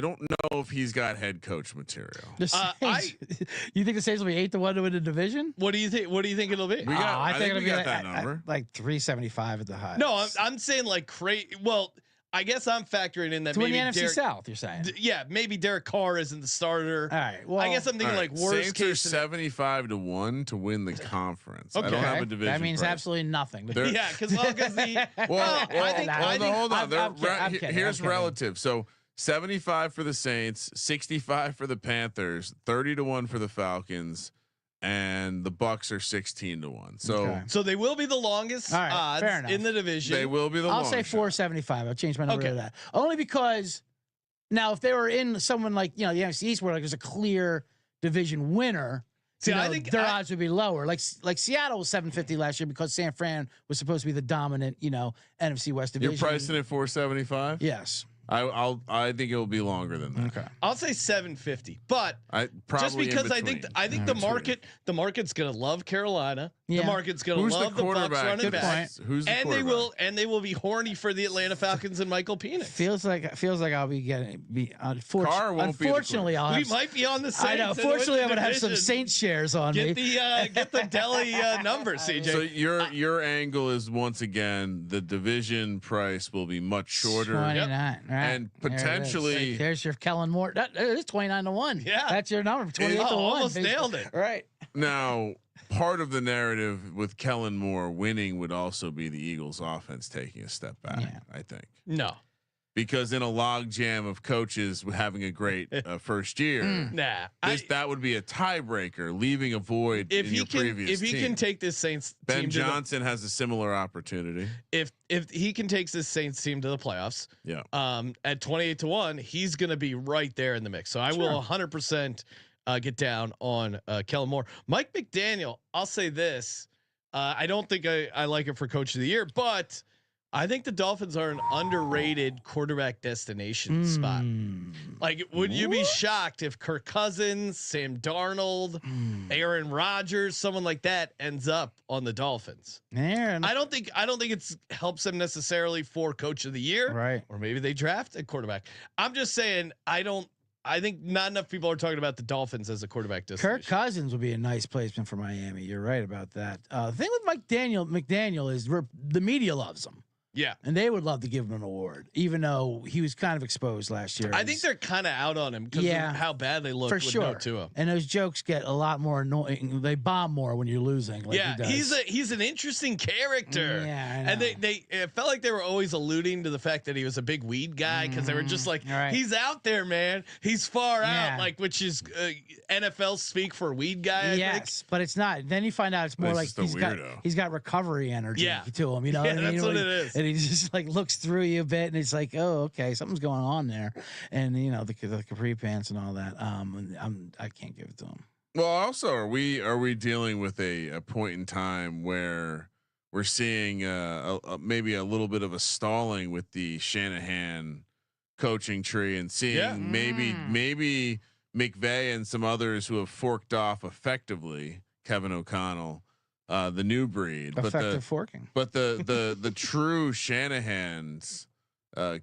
don't know if he's got head coach material. You think the Saints will be 8-1 to win the division? What do you think? What do you think it'll be? I think it'll be that number, like 375 at the high. No, I'm saying like crazy. Well, I guess I'm factoring in that to maybe win the NFC South. You're saying? Yeah, maybe Derek Carr isn't the starter. All right. Well, I guess I'm thinking like worst Saints case. 75-1 to win the conference. Okay. I don't have a division. That means price. absolutely nothing. Yeah, because the I think hold on. Here's kidding. relative. So 75 for the Saints, 65 for the Panthers, 30-1 for the Falcons, and the Bucks are 16-1. So they will be the longest odds in the division. They will be the longest. I'll say 475. I'll change my number to that. Only because now if they were in someone like the NFC East where like there's a clear division winner, I think their odds would be lower. Like Seattle was 750 last year because San Fran was supposed to be the dominant NFC West division. You're pricing at 475? Yes. I think it will be longer than that. Okay. I'll say 750, but Probably just because I think the market's gonna love Carolina. Yeah. The market's gonna Who's love the the Bucks quarterback? running Good back. point. Who's the And quarterback? they will be horny for the Atlanta Falcons and Michael Penix. Feels like I'll be getting Carr won't be the unfortunately, I'll We have. might be on the Saints. I know. and Fortunately, win I'm the gonna have some division. Saints shares on me. Get the Delhi number, CJ. So your angle is once again the division price will be much shorter. 29, right? And There it is. potentially- there's your Kellen Moore. That is 29-1. Yeah. That's your number. 28-1. almost basically. nailed it. Right. Now, part of the narrative with Kellen Moore winning would also be the Eagles' offense taking a step back. Yeah. I think No, because in a logjam of coaches having a great first year, nah. that would be a tiebreaker, leaving a void If in he your can, previous if he team. can take this Saints Ben team to the, Johnson has a similar opportunity. if he can take this Saints team to the playoffs, Yeah. at 28-1, he's going to be right there in the mix. So I will 100% get down on Kellen Moore. Mike McDaniel, I'll say this. I don't think I like it for coach of the year, but I think the Dolphins are an underrated quarterback destination spot. Like, would you be shocked if Kirk Cousins, Sam Darnold, Aaron Rodgers, someone like that ends up on the Dolphins? Aaron. I don't think it's helps them necessarily for coach of the year, Right. or maybe they draft a quarterback. I'm just saying I think not enough people are talking about the Dolphins as a quarterback destination. Kirk Cousins would be a nice placement for Miami. You're right about that. The thing with McDaniel is the media loves him. Yeah. And they would love to give him an award, even though he was kind of exposed last year. I think they're kind of out on him because of how bad they look for with sure. no Tua. And those jokes get a lot more annoying. They bomb more when you're losing. Like Yeah, he does. he's an interesting character. Yeah, I and know. it felt like they were always alluding to the fact that he was a big weed guy because they were just like, Right. he's out there, man. He's far Yeah. out, like which is NFL speak for weed guy. I think. But it's not. Then you find out it's more He's like just a weirdo. he's got recovery energy Yeah. to him. You know, Yeah, what I mean? that's what it is. And he just like looks through you a bit, and it's like, oh, okay, something's going on there. And you know, the capri pants and all that. I can't give it to him. Well, also, are we dealing with a point in time where we're seeing maybe a little bit of a stalling with the Shanahan coaching tree and seeing maybe McVay and some others who have forked off effectively, Kevin O'Connell, the new breed, Effective forking. but the true Shanahan's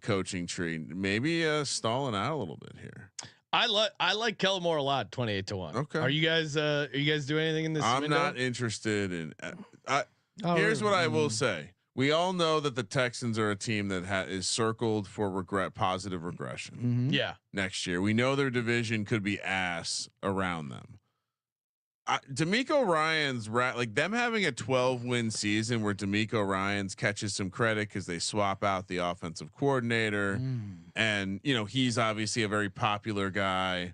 coaching tree maybe stalling out a little bit here. I like Kellen Moore a lot. 28-1. Okay. Are you guys doing anything in this? I'm window? not interested in. Here's what I will say: we all know that the Texans are a team that is circled for positive regression Yeah. next year. We know their division could be ass around them. D'Amico Ryans, like them having a 12-win season where D'Amico Ryans catches some credit because they swap out the offensive coordinator, and you know he's obviously a very popular guy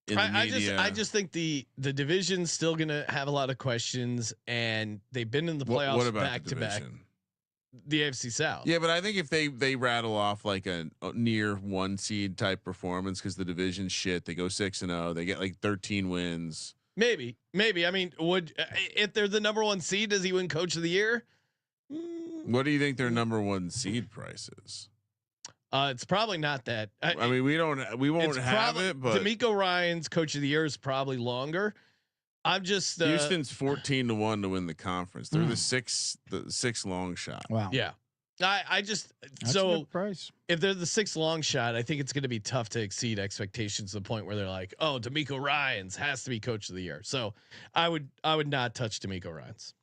in the media. I just think the division's still gonna have a lot of questions, and they've been in the playoffs what about back the to back. division? The AFC South. Yeah, but I think if they rattle off like a near 1 seed type performance because the division's shit, they go 6-0, they get like 13 wins. Maybe. I mean, would if they're the number 1 seed, does he win Coach of the Year? What do you think their number 1 seed price is? It's probably not that. I mean, we won't have it, but D'Amico Ryan's Coach of the Year is probably longer. I'm just Houston's 14-1 to win the conference. They're the six long shot. Wow. Yeah. I just That's a so good price. if they're the 6 long shot, I think it's going to be tough to exceed expectations to the point where they're like, oh, D'Amico Ryans has to be Coach of the Year. So I would not touch D'Amico Ryans.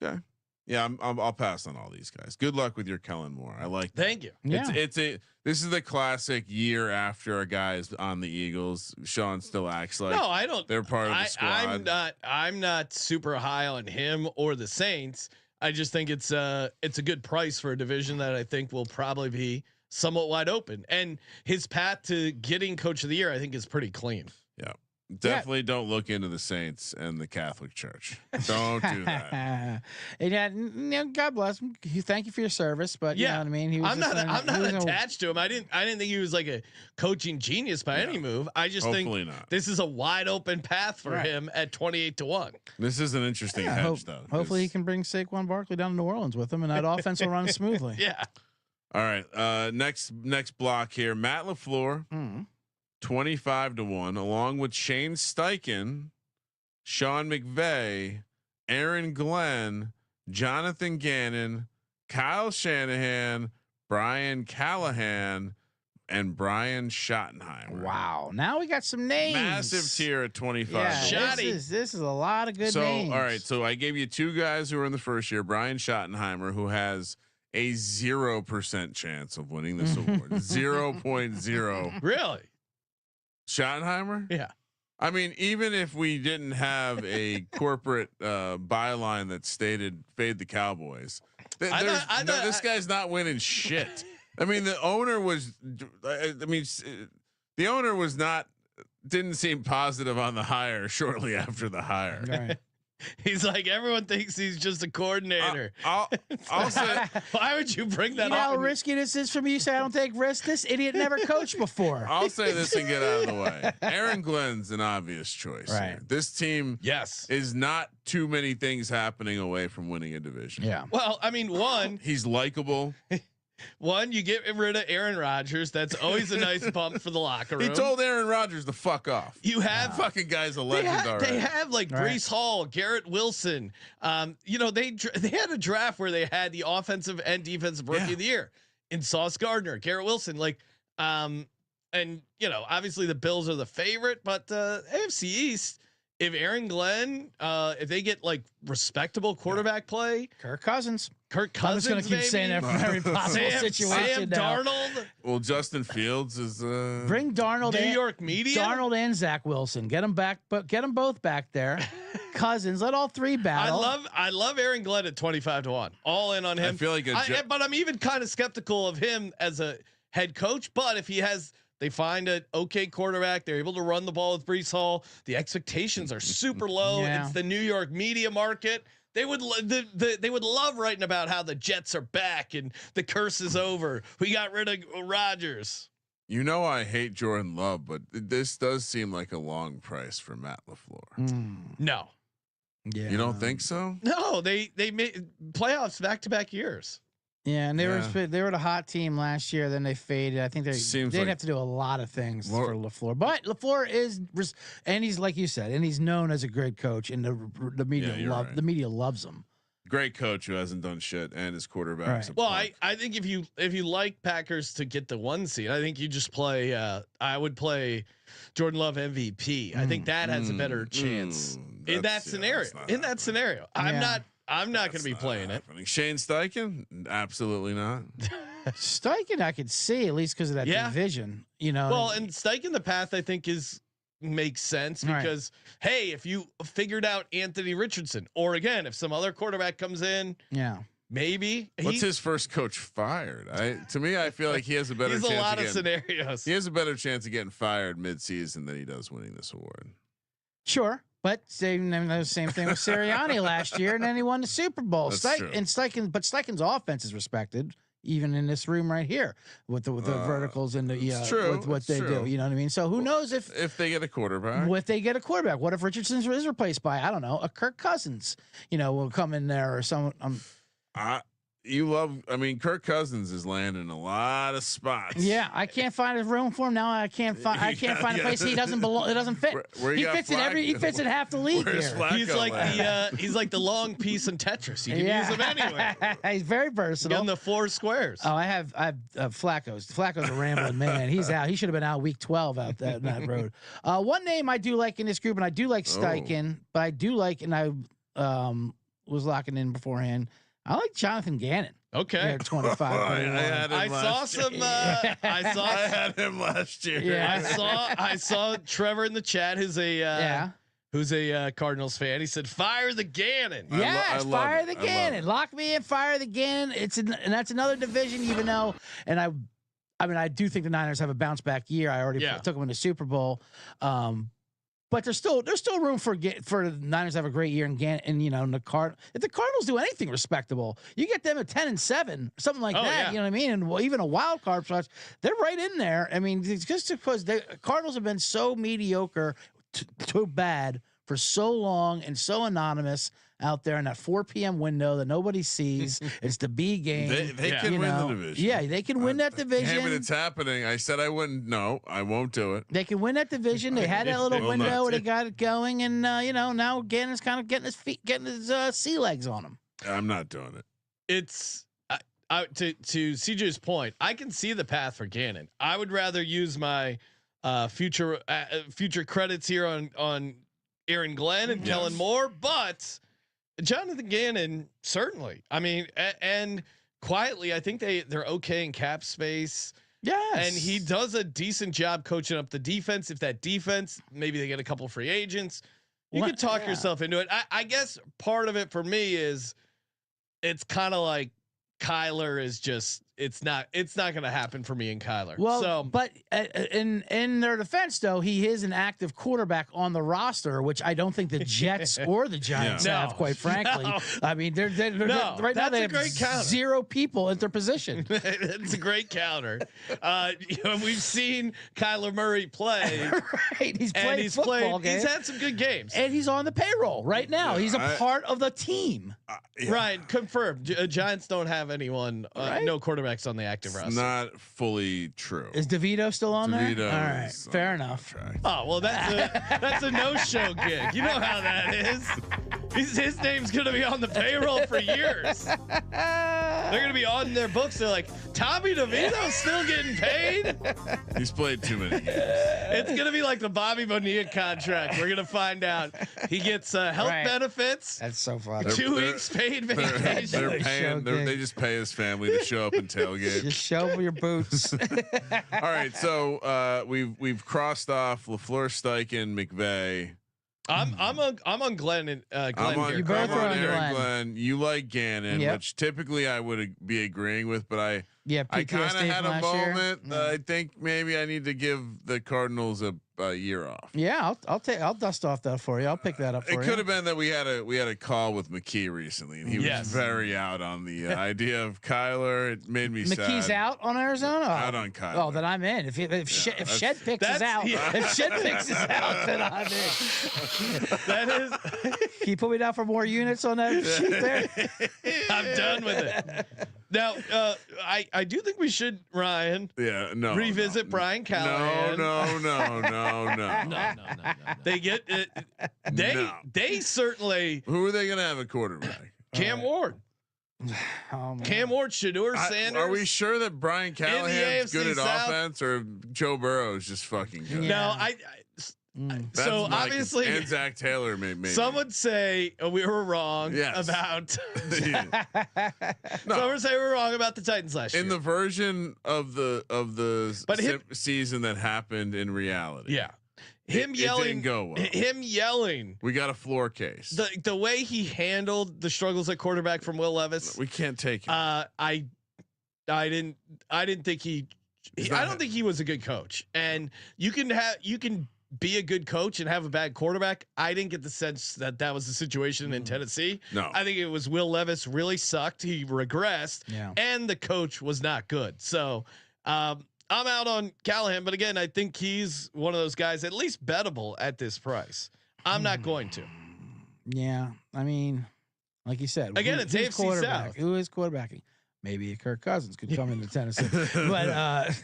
Okay. Yeah, I'll pass on all these guys. Good luck with your Kellen Moore. I like that. Thank you. Yeah. This is the classic year after a guy's on the Eagles. Sean still acts like No, I don't. they're part of the squad. I'm not super high on him or the Saints. I just think it's a good price for a division that I think will probably be somewhat wide open. And his path to getting Coach of the Year, I think, is pretty clean. Yeah. Definitely don't look into the Saints and the Catholic Church. Don't do that. And yeah, God bless him. Thank you for your service, but you know what I mean. He was I'm not attached to him. I didn't think he was like a coaching genius by any move. I just Hopefully think not. this is a wide open path for him at 28-1. This is an interesting hedge, though. Hopefully, he can bring Saquon Barkley down to New Orleans with him, and that offense will run smoothly. Yeah. All right. Next block here. Matt LaFleur, 25-1, along with Shane Steichen, Sean McVay, Aaron Glenn, Jonathan Gannon, Kyle Shanahan, Brian Callahan, and Brian Schottenheimer. Wow. Now we got some names. Massive tier at 25. Yeah, this is a lot of good names. All right. So I gave you two guys who were in the first year. Brian Schottenheimer, who has a 0% chance of winning this award. 0.0. Really? Schottenheimer? Yeah. I mean, even if we didn't have a corporate byline that stated "fade the Cowboys," this guy's not winning shit. I mean, the owner was. The owner was not. Didn't seem positive on the hire shortly after the hire. Right. He's like, everyone thinks he's just a coordinator. I'll say, why would you bring that You know up? how risky this is for me? You say I don't take risks. This idiot never coached before. I'll say this and get out of the way. Aaron Glenn's an obvious choice. Right. Here. This team, is not too many things happening away from winning a division. Yeah. Well, I mean, he's likable. One, you get rid of Aaron Rodgers. That's always a nice bump for the locker room. He told Aaron Rodgers to fuck off. You have fucking guy's a legend already. They have like Breece Hall, Garrett Wilson. You know, they had a draft where they had the offensive and defensive rookie of the year in Sauce Gardner, Garrett Wilson. Like, and you know, obviously the Bills are the favorite, but AFC East. If Aaron Glenn, if they get like respectable quarterback play, Kirk Cousins. I'm just gonna keep saying that for every possible situation. Sam Darnold. Well, Justin Fields is Bring Darnold, New York media. Darnold and Zach Wilson. Get them back, but get them both back there. Cousins, let all three battle. I love Aaron Glenn at 25-1. All in on him. I feel like but I'm even kind of skeptical of him as a head coach. But if he has. They find an okay quarterback. They're able to run the ball with Breece Hall. The expectations are super low. Yeah. It's the New York media market. They would they would love writing about how the Jets are back and the curse is over. We got rid of Rodgers. You know I hate Jordan Love, but this does seem like a long price for Matt LaFleur. No. Yeah. You don't think so? No, they made playoffs back-to-back years. Yeah, and they were the hot team last year. Then they faded. I think they'd have to do a lot of things for LaFleur. But LaFleur is, and he's like you said, and he's known as a great coach, and the media the media loves him. Great coach who hasn't done shit, and his quarterback. Well, I think if you like Packers to get the 1 seed, I think you just play. I would play Jordan Love MVP. I think that has a better chance in that scenario. I'm not going to be playing it. Shane Steichen? Absolutely not. Steichen, I could see at least because of that division. You know. Well, and Steichen, the path I think makes sense because hey, if you figured out Anthony Richardson, or again, if some other quarterback comes in, maybe. What's his first coach fired? To me, I feel like he has a better. He's chance a lot of scenarios. He has a better chance of getting fired mid-season than he does winning this award. Sure. But same thing with Sirianni last year, and then he won the Super Bowl. Steichen's offense is respected, even in this room right here, with the verticals and with what they do. You know what I mean? So who knows if they get a quarterback? What if Richardson is replaced by a Kirk Cousins? You know, will come in there or someone. Kirk Cousins is landing a lot of spots. Yeah, I can't find a room for him now. I can't find a place he doesn't belong. It doesn't fit. He fits in half the league here. He's like the long piece in Tetris. You can use him anywhere. He's very versatile. In the 4 squares. Oh, I have Flacco's. Flacco's a rambling man. He's out. He should have been out week 12 out that road. One name I do like in this group, and I do like Steichen, but I do like, and I was locking in beforehand. I like Jonathan Gannon. Okay, 25. I had him last year. Yeah, I saw Trevor in the chat, who's a Cardinals fan. He said, "Fire the Gannon." Yes, fire the Gannon. Lock me in. Fire the Gannon. And that's another division, even though. And I do think the Niners have a bounce back year. I already took them in the Super Bowl. But there's still room for the Niners to have a great year, and you know, if the Cardinals do anything respectable, you get them at 10-7, something like that. You know what I mean? And even a wild card spot, they're right in there. I mean, it's just because the Cardinals have been so mediocre, too bad for so long and so anonymous out there in that 4 p.m. window that nobody sees. It's the B game. They can win the division. Yeah, they can win that division. Damn it, it's happening. I said I wouldn't. No, I won't do it. They can win that division. They had that little window where they got it going, and now Gannon's kind of getting his sea legs on him. I'm not doing it. It's to CJ's point. I can see the path for Gannon. I would rather use my future credits here on Aaron Glenn and Kellen Moore, but Jonathan Gannon certainly. I mean, and quietly, I think they're okay in cap space. Yes, and he does a decent job coaching up the defense. If that defense, maybe they get a couple free agents, you can talk yourself into it. I guess part of it for me is it's kind of like Kyler is just it's not going to happen for me and Kyler. Well, so, but in their defense, though, he is an active quarterback on the roster, which I don't think the Jets or the Giants have, quite frankly. No. I mean, they're right now they have 0 people at their position. It's a great counter. We've seen Kyler Murray play. Right, he's played football games. He's had some good games, and he's on the payroll right now. Yeah, he's a part of the team. Ryan, confirmed. Giants don't have anyone. No quarterbacks on the active roster. Not fully true. Is DeVito still on there? All right, fair enough. Oh well, that's a no-show gig. You know how that is. His name's gonna be on the payroll for years. They're gonna be on their books. They're like, Tommy DeVito's still getting paid. He's played too many games. It's gonna be like the Bobby Bonilla contract. We're gonna find out he gets health benefits. That's so funny. 2 weeks paid vacation. They're paying. They just pay his family to show up and tailgate. Just show them your boots. All right, so we've crossed off LaFleur, Steichen, McVay. I'm on Glenn and Glenn. I'm on Glenn. Glenn. You like Gannon, which typically I would be agreeing with, but I kind of had a moment. I think maybe I need to give the Cardinals a year off. Yeah, I'll dust off that for you. I'll pick that up for you. It could have been that we had a call with McKee recently, and he was very out on the idea of Kyler. It made me sad. McKee's out on Arizona. Out on Kyler. Oh, then I'm in. If Shed picks us out, if Shed picks us out, then I'm in. That is. Can you put me down for more units on that sheet there? I'm done with it. Now, I do think we should, Ryan. Revisit Brian Callahan. No. They get it. They certainly. Who are they going to have a quarterback? Cam Ward. Cam Ward, Shedeur Sanders. Are we sure that Brian Callahan's good at South? Offense, or Joe Burrow's just fucking good? No, so obviously, and Zach Taylor maybe. Some would say we were wrong about. Some would say we were wrong about the Titans last year. In the version of the season that happened in reality. Yeah. Him yelling. It didn't go well. Him yelling. We got a floor case. The way he handled the struggles at quarterback from Will Levis. We can't take it. I didn't think he I don't think he was a good coach. And you can be a good coach and have a bad quarterback. I didn't get the sense that was the situation in Tennessee. No, I think it was Will Levis really sucked. He regressed, and the coach was not good. So I'm out on Callahan, but again, I think he's one of those guys at least bettable at this price. I'm not going to. Yeah, I mean, like you said, again, it's AFC South. Who is quarterbacking? Maybe Kirk Cousins could come into Tennessee, but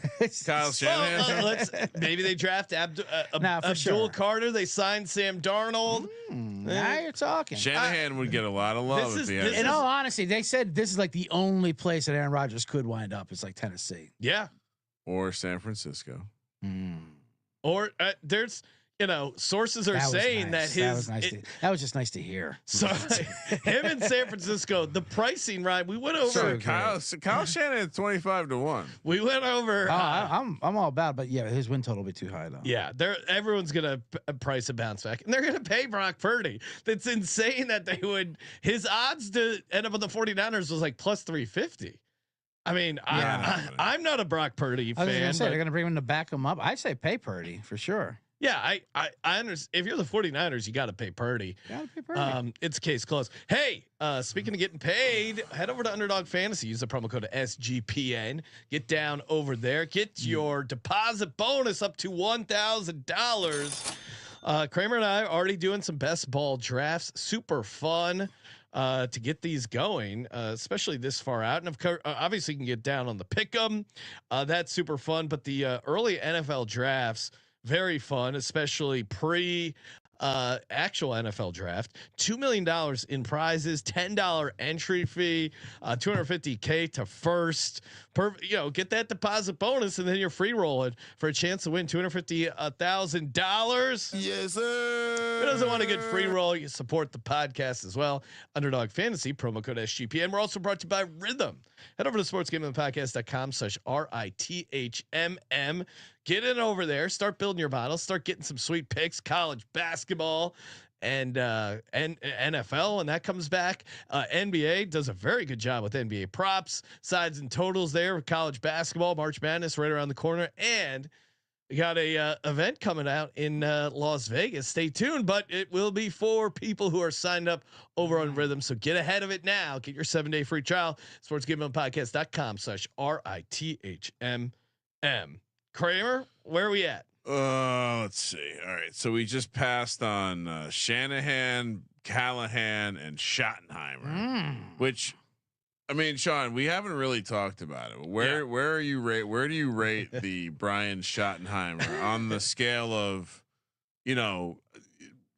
Kyle Shanahan. Maybe they draft Abdul Carter. They signed Sam Darnold. Now you're talking. Shanahan would get a lot of love at the end. In all honesty, they said this is like the only place that Aaron Rodgers could wind up. It's like Tennessee, or San Francisco, or there's. Sources are saying that that was just nice to hear. So him in San Francisco, the pricing, right? We went over. Kyle Shanahan 25-1. We went over. I'm all about, but his win total will be too high though. Yeah, everyone's gonna price a bounce back, and they're gonna pay Brock Purdy. That's insane that they would. His odds to end up on the 49ers was like plus 350. I mean, I'm not a Brock Purdy fan. I was gonna say they're gonna bring him to back him up. I'd say pay Purdy for sure. Yeah, I understand. If you're the 49ers, you got to pay Purdy. It's case closed. Hey, speaking of getting paid, head over to Underdog Fantasy. Use the promo code SGPN. Get down over there. Get your deposit bonus up to $1,000. Kramer and I are already doing some best ball drafts. Super fun to get these going, especially this far out. And of course, obviously, you can get down on the pick 'em. That's super fun. But the early NFL drafts, very fun, especially pre. Actual NFL draft, $2 million in prizes, $10 entry fee, $250K to first. Get that deposit bonus, and then you're free rolling for a chance to win $250,000. Yes, sir. Who doesn't want to get free roll? You support the podcast as well. Underdog Fantasy, promo code SGPN. We're also brought to you by Rhythm. Head over to sportsgamblingpodcast.com/RITHMM. Get in over there. Start building your models. Start getting some sweet picks. College basketball and NFL, and that comes back. NBA does a very good job with NBA props, sides, and totals there with college basketball. March Madness right around the corner, and we got a event coming out in Las Vegas. Stay tuned, but it will be for people who are signed up over on Rhythm. So get ahead of it now. Get your 7-day free trial. sportsgamblingpodcast.com/RITHMM. Kramer, where are we at? Let's see. All right, so we just passed on Shanahan, Callahan, and Schottenheimer, which, I mean, Sean, we haven't really talked about it. Where are you rate? Where do you rate the Brian Schottenheimer on the scale of,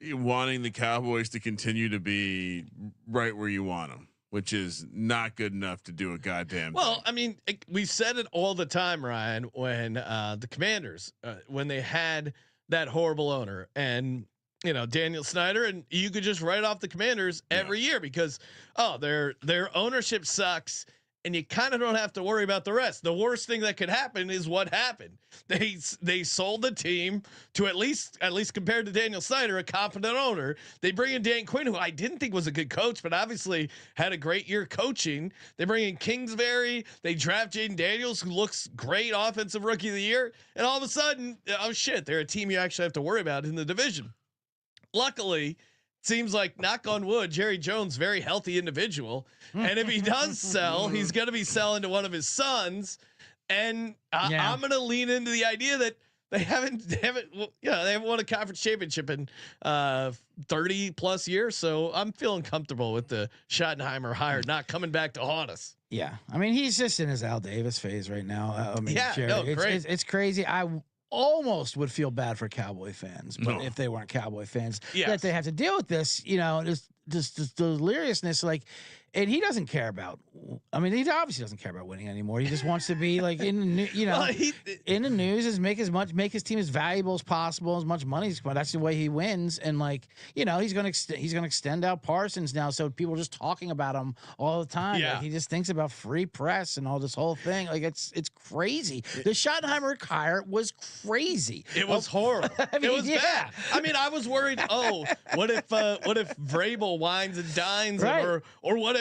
wanting the Cowboys to continue to be right where you want them, which is not good enough to do a goddamn thing. I mean, we said it all the time, Ryan, when the Commanders, when they had that horrible owner and, Daniel Snyder, and you could just write off the Commanders every year because, their ownership sucks. And you kind of don't have to worry about the rest. The worst thing that could happen is what happened. They sold the team to at least compared to Daniel Snyder, a competent owner. They bring in Dan Quinn, who I didn't think was a good coach, but obviously had a great year coaching. They bring in Kingsbury. They draft Jaden Daniels, who looks great, offensive rookie of the year. And all of a sudden, oh shit, they're a team you actually have to worry about in the division. Luckily, seems like, knock on wood, Jerry Jones, very healthy individual. And if he does sell, he's going to be selling to one of his sons. And I'm going to lean into the idea that they haven't won a conference championship in 30 plus years. So I'm feeling comfortable with the Schottenheimer hire not coming back to haunt us. Yeah. I mean, he's just in his Al Davis phase right now. Jerry, great. It's crazy. I almost would feel bad for Cowboy fans, but if they weren't Cowboy fans, that they have to deal with this, this deliriousness, and he doesn't care about. I mean, he obviously doesn't care about winning anymore. He just wants to be in the news, make his team as valuable as possible, as much money as possible. That's the way he wins, and he's going to extend out Parsons now, so people are just talking about him all the time. Yeah. He just thinks about free press and all this whole thing. It's crazy. The Schottenheimer hire was crazy. It was horrible. I mean, it was bad. I mean, I was worried. What if Vrabel wines and dines, or what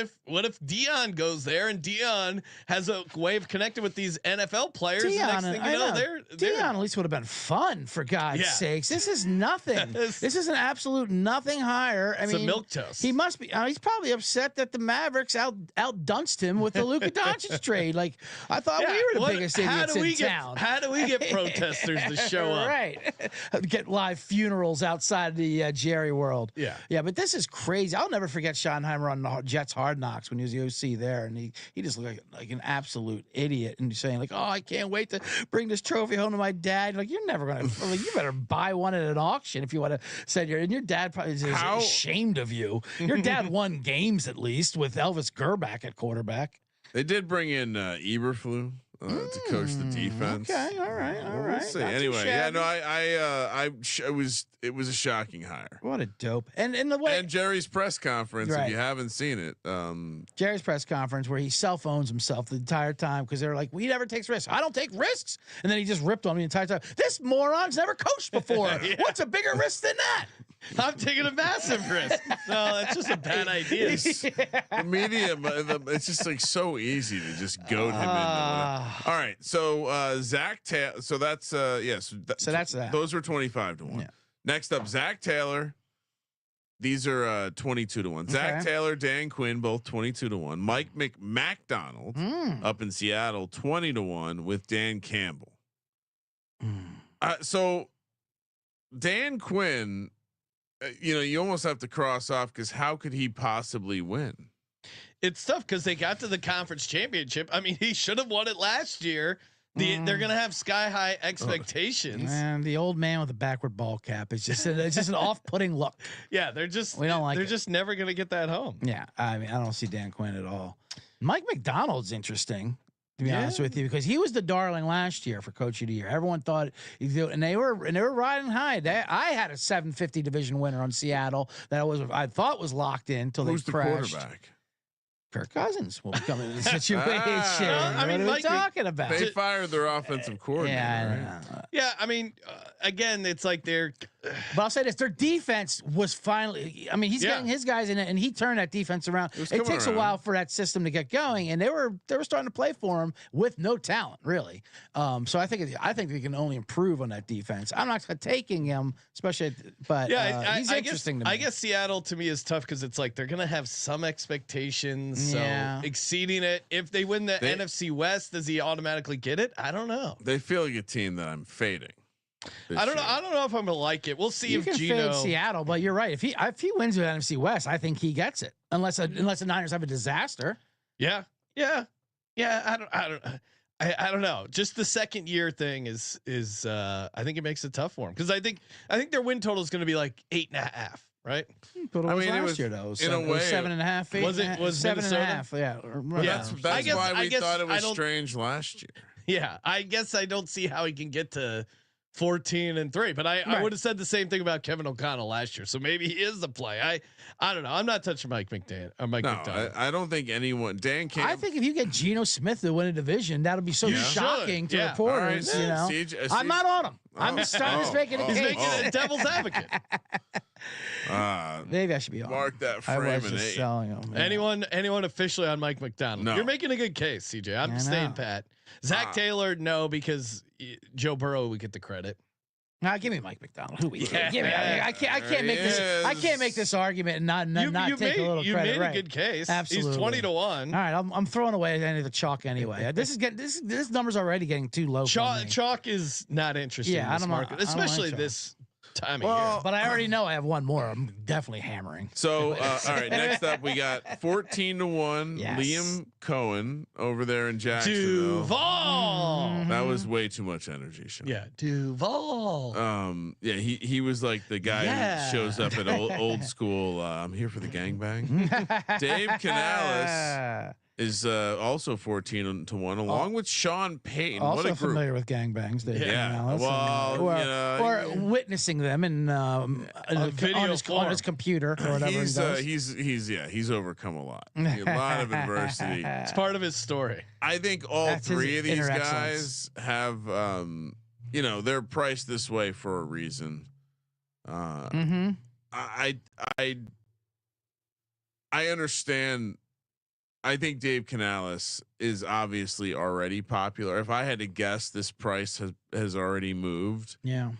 if Dion goes there and Dion has a way of connecting with these NFL players? Dion, the next thing you know, Dion at least would have been fun, for God's sakes. This is nothing. This is an absolute nothing hire. I mean, a milquetoast. He must be. He's probably upset that the Mavericks outdunced him with the Luka Doncic trade. I thought we were the biggest idiots in town. How do we get protesters to show up? Right. Get live funerals outside the Jerry world. Yeah. Yeah, but this is crazy. I'll never forget Schottenheimer on the Jets Hard Knocks when he was the OC there, and he just looked like an absolute idiot, and saying I can't wait to bring this trophy home to my dad. You're never gonna. You better buy one at an auction if you want to send your dad probably is ashamed of you. Your dad won games at least with Elvis Gerback at quarterback. They did bring in Eberflus to coach the defense. Okay, all right. We'll see. Anyway, it was a shocking hire. What a dope. And the way, and Jerry's press conference, if you haven't seen it, Jerry's press conference where he cell phones himself the entire time because they're like, he never takes risks. I don't take risks. And then he just ripped on me the entire time. This moron's never coached before. What's a bigger risk than that? I'm taking a massive risk. No, that's just a bad idea. The media, it's just so easy to just goad him into whatever. All right, so Zach Taylor. So that's yes. So that's that. Those were 25 to 1. Yeah. Next up, Zach Taylor. These are 22 to 1. Okay. Zach Taylor, Dan Quinn, both 22 to 1. Mike McDonald up in Seattle, 20 to 1 with Dan Campbell. So Dan Quinn, you almost have to cross off because how could he possibly win? It's tough because they got to the conference championship. I mean, he should have won it last year. They're gonna have sky high expectations. And the old man with the backward ball cap is just an off-putting look. Yeah, we don't like. They're it. just never gonna get that home. Yeah, I mean, I don't see Dan Quinn at all. Mike McDonald's interesting, to be honest with you, because he was the darling last year for Coach of the Year. Everyone thought, and they were riding high. I had a 750 division winner on Seattle that I thought was locked in until they crashed. The quarterback? Kirk Cousins will become in the situation. I mean, what are we talking about? They fired their offensive coordinator. Yeah, right? Yeah, I mean, again, it's like they're. But I'll say this: their defense was finally. I mean, he's getting his guys in it, and he turned that defense around. It takes a while for that system to get going, and they were starting to play for him with no talent, really. So I think they can only improve on that defense. I'm not taking him, especially, but he's interesting to me. I guess Seattle to me is tough because it's like they're gonna have some expectations. So exceeding it, if they win the NFC West, does he automatically get it? I don't know. They feel like a team that I'm fading. I don't know. I don't know if I'm gonna like it. We'll see you if can Gino fade Seattle, but you're right. If he wins the NFC West, I think he gets it. Unless the Niners have a disaster. Yeah. I don't know. Just the second year thing is I think it makes it tough for him because I think their win total is going to be like 8.5. Right. But I mean, last year though, in a way, 7.5. Was 7.5? Yeah. That's why we thought it was strange last year. Yeah, I guess I don't see how he can get to 14-3, but I would have said the same thing about Kevin O'Connell last year. So maybe he is the play. I don't know. I'm not touching Mike McDonald. I don't think anyone. Dan Campbell. I think if you get Geno Smith to win a division, that'll be so shocking to reporters. Right. I'm not on him. I'm starting to make it. He's making a devil's advocate. Maybe I should be on. Mark that frame. I was just selling him. Anyone officially on Mike McDonald? No. You're making a good case, CJ. I'm staying pat. Zach Taylor, no, because Joe Burrow would get the credit. Now give me Mike McDonald. Who give me? I can't make this. I can't make this argument and not take a little credit. You made a good case. Absolutely. He's 20-1. All right, I'm throwing away any of the chalk anyway. This number's already getting too low. Chalk is not interesting. Yeah, in this market, especially this time of year. But I already know I have one more. I'm definitely hammering. So all right, next up we got 14-1 Liam Cohen over there in Jacksonville. Duval. That was way too much energy, Sean. Yeah, Duval. He was like the guy who shows up at old school. I'm here for the gangbang. Dave Canales is also 14-1 along with Sean Payton. Also what a group. Familiar with gangbangs, Dave Canales. Well, or witnessing them in on his computer or whatever. He's overcome a lot. A lot of adversity. It's part of his story. I think all three of these guys have they're priced this way for a reason. I understand. I think Dave Canales is obviously already popular. If I had to guess, this price has already moved. Yeah.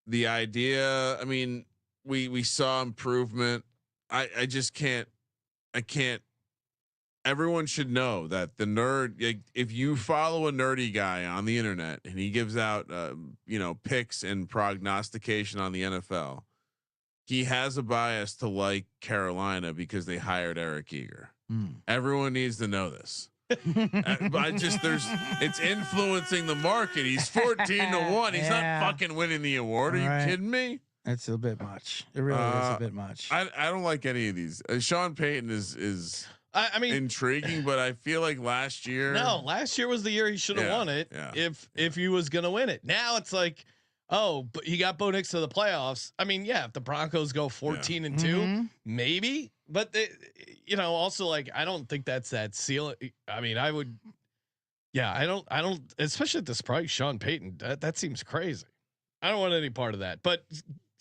The idea, I mean, we saw improvement. I just can't. Everyone should know that the nerd, if you follow a nerdy guy on the internet and he gives out picks and prognostication on the NFL, he has a bias to like Carolina because they hired Eric Eager. Everyone needs to know this. It's influencing the market. He's 14-1. He's not fucking winning the award. Are you kidding me? That's a bit much. It really is a bit much. I don't like any of these. Sean Payton is I mean intriguing, but I feel like last year was the year he should have won it. Yeah. If he was gonna win it. Now it's like, but he got Bo Nix to the playoffs. I mean, if the Broncos go 14-2, maybe. But also like I don't think that's that ceiling. I mean, I would. Yeah, I don't. Especially at this price, Sean Payton. That seems crazy. I don't want any part of that. But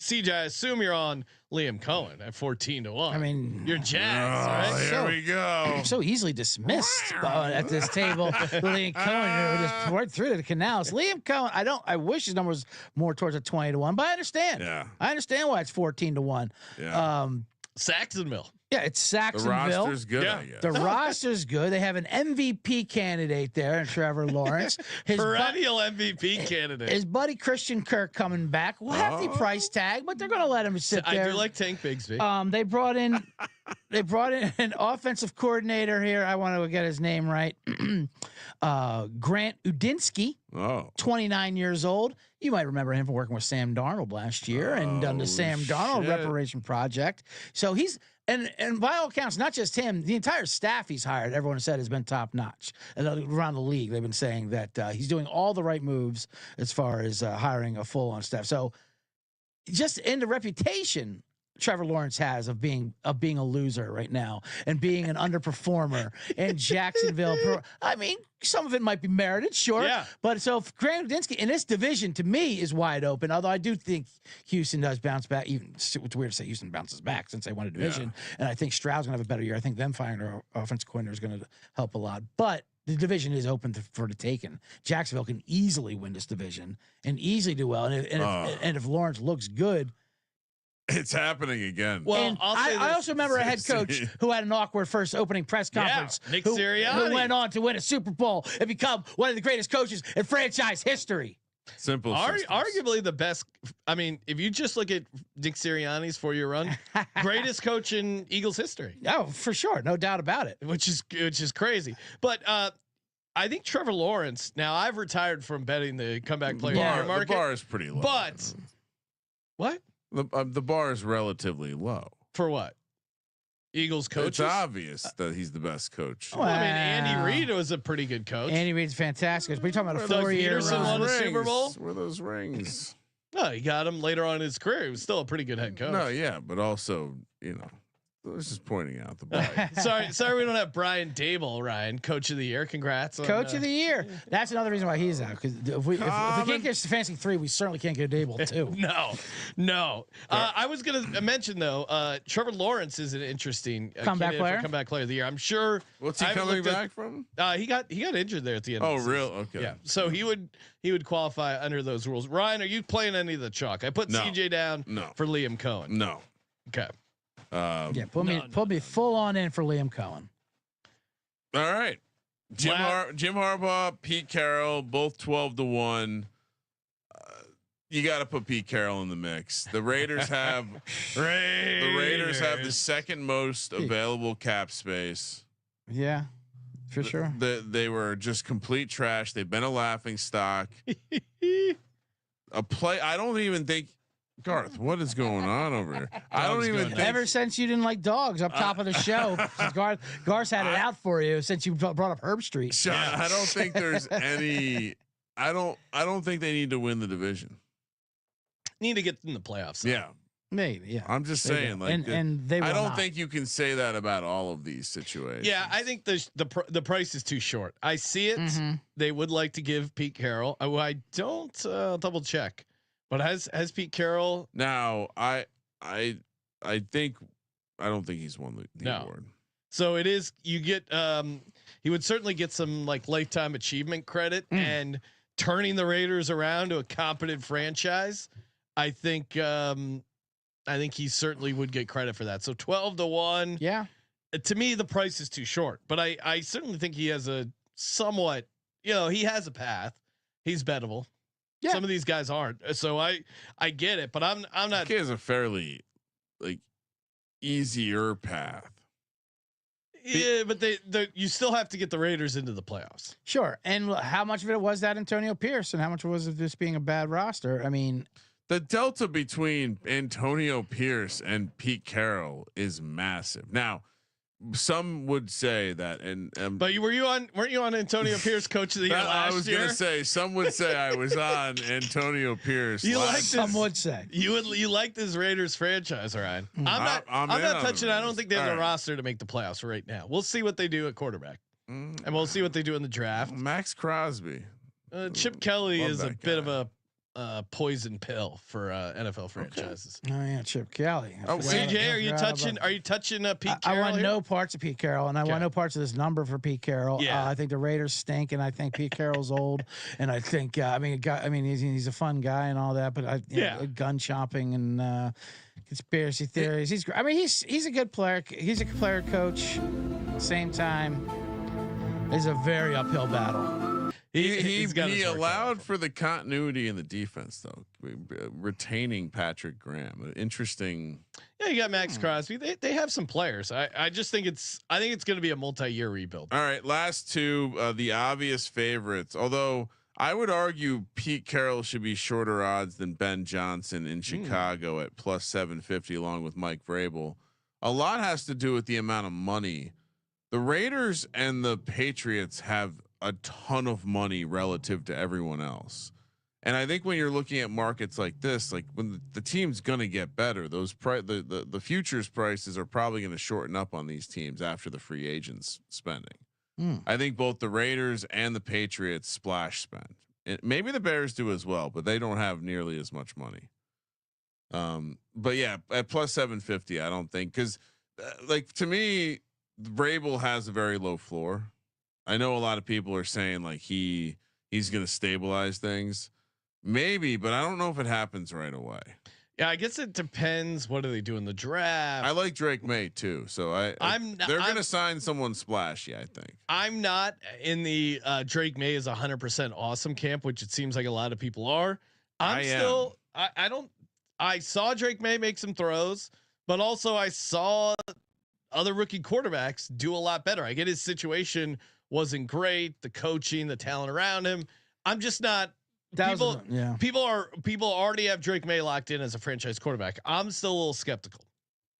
CJ, I assume you're on Liam Cohen at 14-1. I mean, you're Jags, right? Here we go. So easily dismissed at this table. Liam Cohen just right through to the Canals. Liam Cohen, I wish his number was more towards a 20-1, but I understand. Yeah, I understand why it's 14-1. Yeah. Saxonville. Yeah, it's The Saxonville. roster's good. Yeah. I guess. The roster's good. They have an MVP candidate there, and Trevor Lawrence. Perennial MVP candidate. His buddy Christian Kirk coming back. Hefty price tag, but they're going to let him sit there. I do like Tank Bigsby. They brought in an offensive coordinator here. I want to get his name right. Grant Udinsky, 29 years old. You might remember him from working with Sam Darnold last year and done the Sam Darnold reparation project. So he's and by all accounts, not just him, the entire staff he's hired, everyone said has been top notch. And around the league, they've been saying that he's doing all the right moves as far as hiring a full on staff. So just in the reputation Trevor Lawrence has of being a loser right now and being an underperformer in Jacksonville. I mean, some of it might be merited, sure. Yeah. But so Grant Udinsky in this division to me is wide open. Although I do think Houston does bounce back. Even it's weird to say Houston bounces back since they won a division. Yeah. And I think Stroud's gonna have a better year. I think them firing their offensive coordinator is gonna help a lot. But the division is open for the taking. Jacksonville can easily win this division and easily do well. And if Lawrence looks good. It's happening again. Well, I also remember a head coach who had an awkward first opening press conference. Yeah, Nick Sirianni. Who went on to win a Super Bowl and become one of the greatest coaches in franchise history. Simple. Arguably the best. I mean, if you just look at Nick Sirianni's 4-year run, greatest coach in Eagles history. Oh, for sure. No doubt about it. Which is crazy. But I think Trevor Lawrence, now I've retired from betting the comeback player market. The bar is pretty low. But what? The bar is relatively low. For what? Eagles coaches? It's obvious that he's the best coach. Well, I mean, Andy Reid was a pretty good coach. Andy Reid's fantastic. But you're talking about a 4-year Peterson won the Super Bowl? Where are those rings? No, he got him later on in his career. He was still a pretty good head coach. No, yeah, but also, I was just pointing out the bar. sorry, we don't have Brian Dable, Ryan, Coach of the Year. Congrats, Coach of the Year. That's another reason why he's out. Because if we can't get Stefanski 3, we certainly can't get Dable 2. No. I was gonna mention though, Trevor Lawrence is an interesting comeback player of the year. I'm sure. What's he coming back from? He got injured there at the end. Oh, of the real? season. Okay. Yeah. So he would qualify under those rules. Ryan, are you playing any of the chalk? I put CJ down for Liam Cohen. No. Okay. Put me full on in for Liam Cohen. All right, Jim Harbaugh, Pete Carroll, both 12-1. You got to put Pete Carroll in the mix. The Raiders have the second most available cap space. Yeah, for sure. They were just complete trash. They've been a laughing stock. I don't even think. Garth, what is going on over here? I don't even think. Ever since you didn't like dogs up top of the show, Garth's had it out for you since you brought up Herb Street. Sean, I don't think there's any. I don't think they need to win the division. Need to get in the playoffs. Yeah, maybe. Yeah, I'm just saying. And they. I don't think you can say that about all of these situations. Yeah, I think the price is too short. I see it. Mm-hmm. They would like to give Pete Carroll. I don't double check. But has Pete Carroll now? I don't think he's won the award. So it is. You get. He would certainly get some like lifetime achievement credit and turning the Raiders around to a competent franchise. I think he certainly would get credit for that. So 12-1. Yeah. To me, the price is too short. But I certainly think he has a somewhat. He has a path. He's bettable. Yeah. Some of these guys aren't, so I get it, but I'm not. He has a fairly easier path. Yeah, but you still have to get the Raiders into the playoffs. Sure, and how much of it was that Antonio Pierce, and how much was it just being a bad roster? I mean, the delta between Antonio Pierce and Pete Carroll is massive. Now, some would say that, but weren't you on Antonio Pierce, Coach of the Year last year? I was going to say, some would say I was on Antonio Pierce. Some would say you like this Raiders franchise, Ryan. I'm not touching. I don't think they have the roster to make the playoffs right now. We'll see what they do at quarterback, and we'll see what they do in the draft. Max Crosby, Chip Kelly is a bit of a poison pill for NFL franchises. Oh yeah, Chip Kelly. Oh, CJ, are you touching Pete I Carroll? want here? no parts of Pete Carroll, and I want no parts of this number for Pete Carroll. Yeah. I think the Raiders stink, and I think Pete Carroll's old, and I think he's a fun guy and all that, but gun chopping and conspiracy theories. He's a good player. He's a player coach. Same time, it's a very uphill battle. He allowed for the continuity in the defense, though, retaining Patrick Graham. Interesting. Yeah, you got Max Crosby. They have some players. I just think it's going to be a multi-year rebuild. All right, last two, the obvious favorites. Although I would argue Pete Carroll should be shorter odds than Ben Johnson in Chicago at plus 750, along with Mike Vrabel. A lot has to do with the amount of money. The Raiders and the Patriots have a ton of money relative to everyone else. And I think when you're looking at markets like this, like when the team's going to get better, those the futures prices are probably going to shorten up on these teams after the free agents spending. I think both the Raiders and the Patriots splash spend. Maybe the Bears do as well, but they don't have nearly as much money. But yeah, at plus 750, I don't think, because like to me, Vrabel has a very low floor. I know a lot of people are saying like he's going to stabilize things, maybe, but I don't know if it happens right away. Yeah, I guess it depends. What do they do in the draft? I like Drake May too, so they're going to sign someone splashy. I think I'm not in the Drake May is 100% awesome camp, which it seems like a lot of people are. I saw Drake May make some throws, but also I saw other rookie quarterbacks do a lot better. I get his situation wasn't great, the coaching, the talent around him. I'm just not. People already have Drake May locked in as a franchise quarterback. I'm still a little skeptical.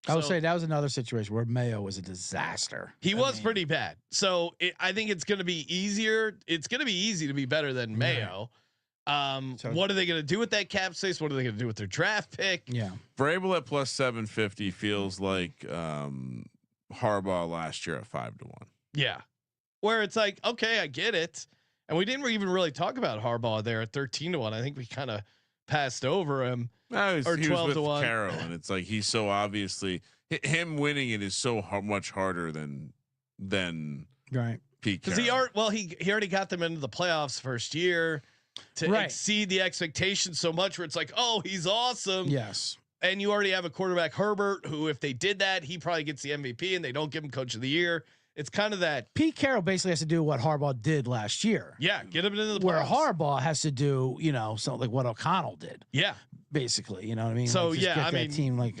I would say that was another situation where Mayo was a disaster. He was pretty bad. So I think it's going to be easier. It's going to be easy to be better than Mayo. What are they going to do with that cap space? What are they going to do with their draft pick? Yeah. Vrabel at plus 750 feels like Harbaugh last year at 5-1. Yeah. Where it's like, okay, I get it. And we didn't even really talk about Harbaugh there at 13-1. I think we kind of passed over him. Or he 12-1. Carroll, and it's like he's so obviously him winning it is so much harder than right. Pete Carroll. Because he already got them into the playoffs first year to exceed the expectations so much where it's like, oh, he's awesome. Yes. And you already have a quarterback, Herbert, who if they did that, he probably gets the MVP and they don't give him coach of the year. It's kind of that Pete Carroll basically has to do what Harbaugh did last year. Yeah, get him into the playoffs. Where Harbaugh has to do, something like what O'Connell did. Yeah, basically, you know what I mean. So like I mean, team like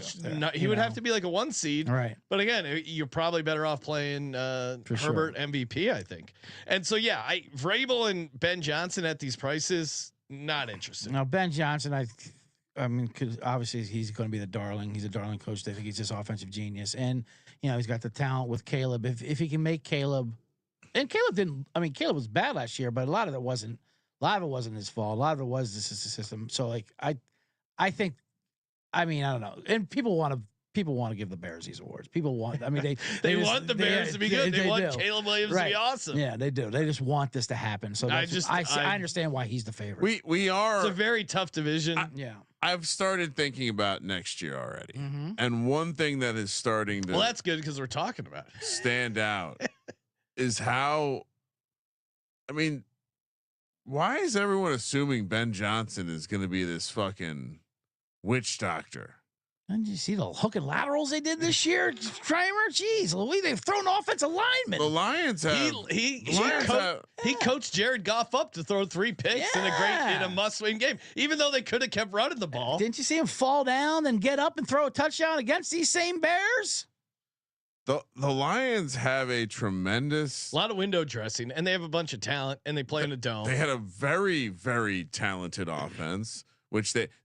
he would have to be like a 1 seed, right? But again, you're probably better off playing Herbert MVP, I think. And so Vrabel and Ben Johnson at these prices, not interested. Now Ben Johnson, I mean, cause obviously he's going to be the darling. He's a darling coach. They think he's just offensive genius, and he's got the talent with Caleb. If he can make Caleb, and Caleb didn't. I mean, Caleb was bad last year, but a lot of it wasn't. A lot of it wasn't his fault. A lot of it was the system. So like I think, I don't know. And people want to give the Bears these awards. People want. I mean, they want the Bears to be good. They want Caleb Williams to be awesome. Yeah, they do. They just want this to happen. So I understand why he's the favorite. We are. It's a very tough division. I've started thinking about next year already, and one thing that is starting to that's good because we're talking about it. Stand out is how. I mean, why is everyone assuming Ben Johnson is going to be this fucking witch doctor? Did you see the hook and laterals they did this year, Kramer? Jeez, Louis, they've thrown offensive linemen. The Lions have. He coached Jared Goff up to throw 3 picks in a must-win game, even though they could have kept running the ball. Didn't you see him fall down and get up and throw a touchdown against these same Bears? The Lions have a lot of window dressing, and they have a bunch of talent, and they play in a dome. They had a very, very talented offense.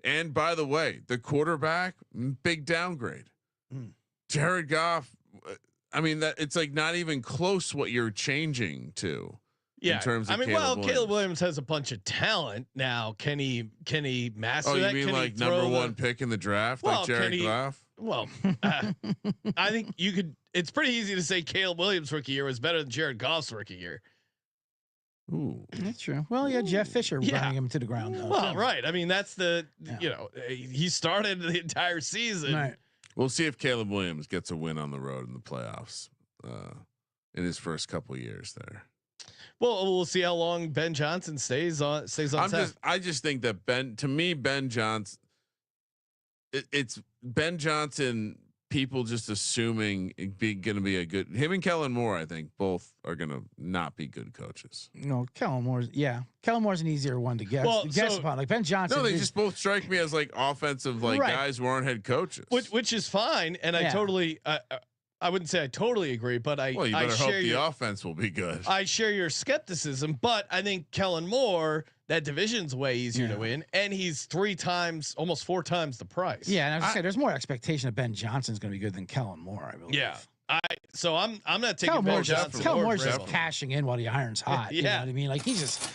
And by the way, the quarterback, big downgrade. Jared Goff. I mean, that it's like not even close what you're changing to. Yeah, in terms of Caleb Williams has a bunch of talent now. Can he master that? Oh, you mean like number 1 pick in the draft, like Jared Goff? Well, I think you could. It's pretty easy to say Caleb Williams' rookie year was better than Jared Goff's rookie year. Ooh, That's true. Well, yeah, Jeff Fisher running him to the ground. Though, Well, too. right. I mean, that's he started the entire season. Right. we'll see if Caleb Williams gets a win on the road in the playoffs in his first couple years there. Well, we'll see how long Ben Johnson stays on. I just think that Ben Johnson. It's Ben Johnson. People just assuming going to be a good. Him and Kellen Moore, I think, both are going to not be good coaches. No, Kellen Moore's an easier one to guess upon. Like Ben Johnson. No, they just both strike me as like offensive guys who aren't head coaches. Which is fine, and I totally. I wouldn't say I totally agree, but you better hope the offense will be good. I share your skepticism, but I think Kellen Moore, that division's way easier to win, and he's almost 4 times the price. Yeah, and I was saying there's more expectation that Ben Johnson's going to be good than Kellen Moore. I believe. Yeah, so I'm not taking Kellen Ben Moore's Johnson. Kellen Moore's just cashing in while the iron's hot. You know what I mean? Like he's just.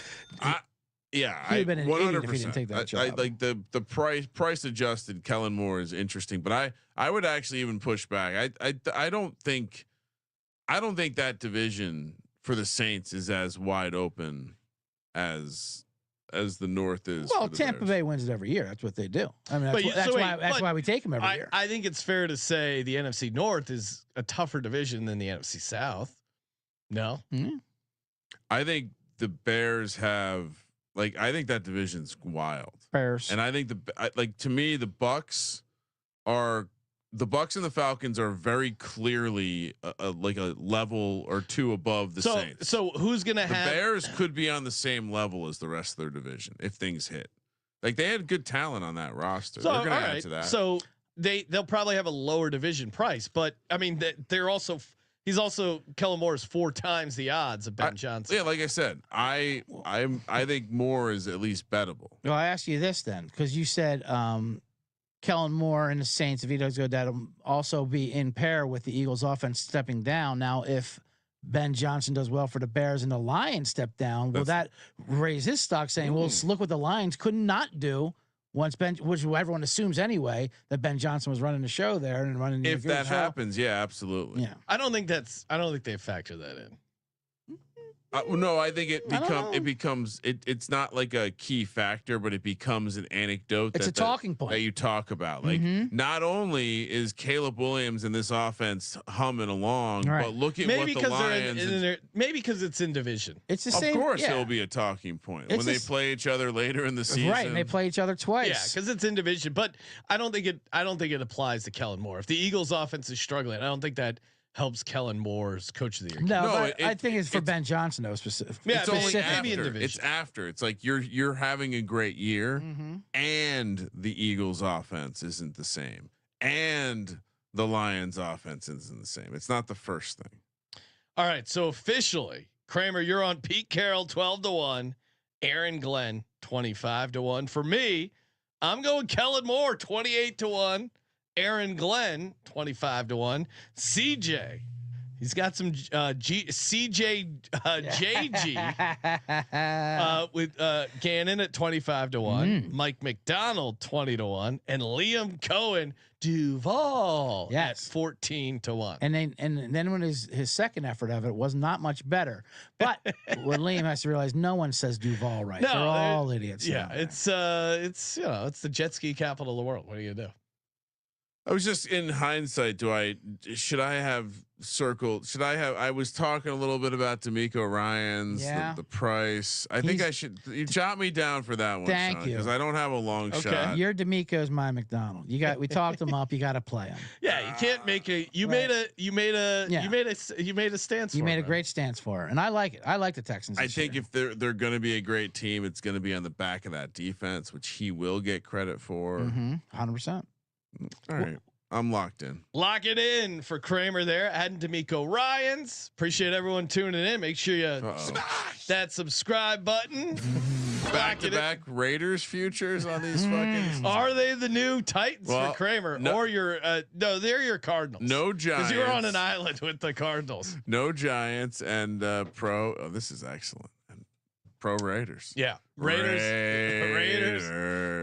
Yeah, he'd been an idiot if he didn't take that job. I like the price adjusted Kellen Moore is interesting, but I would actually even push back. I don't think that division for the Saints is as wide open as the North is. Well, Tampa Bay wins it every year. That's what they do. I mean, that's why we take them every year. I think it's fair to say the NFC North is a tougher division than the NFC South. No, I think the Bears have. I think that division's wild. Bears. And I think to me, the Bucks and the Falcons are very clearly a level or two above the Saints. So who's going to have the Bears could be on the same level as the rest of their division if things hit. They had good talent on that roster. They're going to add to that. So they'll probably have a lower division price, but I mean he's also Kellen Moore is 4 times the odds of Ben Johnson. Yeah, like I said, I think Moore is at least bettable. Well, I ask you this then, because you said Kellen Moore and the Saints, if he does go down, will also be in pair with the Eagles offense stepping down. Now, if Ben Johnson does well for the Bears and the Lions step down, will that raise his stock saying, well, look what the Lions could not do once which everyone assumes anyway, that Ben Johnson was running the show there and running. If that happens, yeah, absolutely. Yeah. I don't think they factor that in. No, I think it's not like a key factor, but it becomes an anecdote. It's a talking point that you talk about. Not only is Caleb Williams in this offense humming along, but look at what the Lions. Maybe because it's in division. It's the same. Of course, it'll be a talking point when they play each other later in the season. Right, and they play each other twice. Yeah, because it's in division. But I don't think it applies to Kellen Moore. If the Eagles' offense is struggling, I don't think that helps Kellen Moore's coach of the year. No, I think it's for Ben Johnson though specific. Yeah, it's only after. It's after. It's like you're having a great year, and the Eagles' offense isn't the same, and the Lions' offense isn't the same. It's not the first thing. All right, so officially, Kramer, you're on Pete Carroll 12-1, Aaron Glenn 25-1. For me, I'm going Kellen Moore 28-1. Aaron Glenn 25-1. CJ, he's got some CJ JG with Gannon at 25-1. Mike McDonald 20-1, and Liam Cohen Duval at 14-1. And then when his second effort of it was not much better. But what Liam has to realize, no one says Duval right. They're all idiots. Yeah, it's the jet ski capital of the world. What are you gonna do? I was just in hindsight. Should I have circled? I was talking a little bit about D'Amico Ryans, the price. I think I should. You jot me down for that one. Thank Sean, you, because I don't have a long shot. Your D'Amico's my McDonald. We talked him up. You got to play him. Yeah, you can't make a. You made a stance. You made a great stance for her, and I like it. I like the Texans. I think if they're going to be a great team, it's going to be on the back of that defense, which he will get credit for. 100%. All right. I'm locked in. Lock it in for Kramer there. Adding D'Amico Ryans. Appreciate everyone tuning in. Make sure you smash that subscribe button. Back-to-back Raiders futures on these fucking. Are they the new Titans for Kramer? No, or no, they're your Cardinals. No Giants. Because you were on an island with the Cardinals. No Giants and pro. Oh, this is excellent. And pro Raiders. Yeah. Raiders.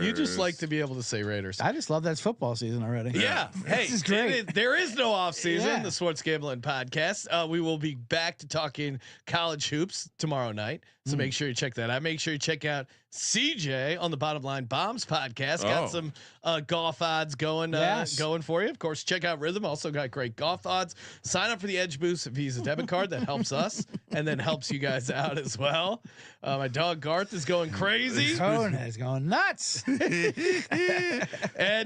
You just like to be able to say Raiders. I just love that it's football season already. Yeah. Hey, this is great. There is no off season. Yeah. The Sports Gambling Podcast. We will be back to talking college hoops tomorrow night. So make sure you check that out. Make sure you check out CJ on the Bottom Line Bombs podcast. Got some golf odds going going for you. Of course, check out Rhythm. Also got great golf odds. Sign up for the Edge Boost Visa debit card. That helps us and then helps you guys out as well. My dog Garth is going crazy. Cone is going nuts. And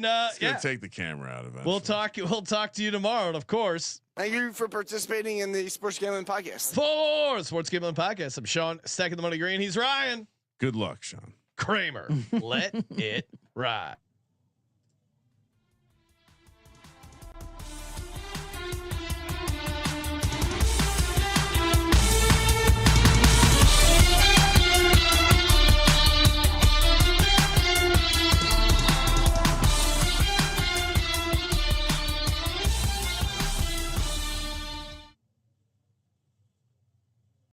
It's gonna take the camera out of it. We'll talk to you tomorrow. And of course, thank you for participating in the Sports Gambling Podcast. for the Sports Gambling Podcast, I'm Sean, stacking the money green. He's Ryan. Good luck, Sean Kramer. Let it ride.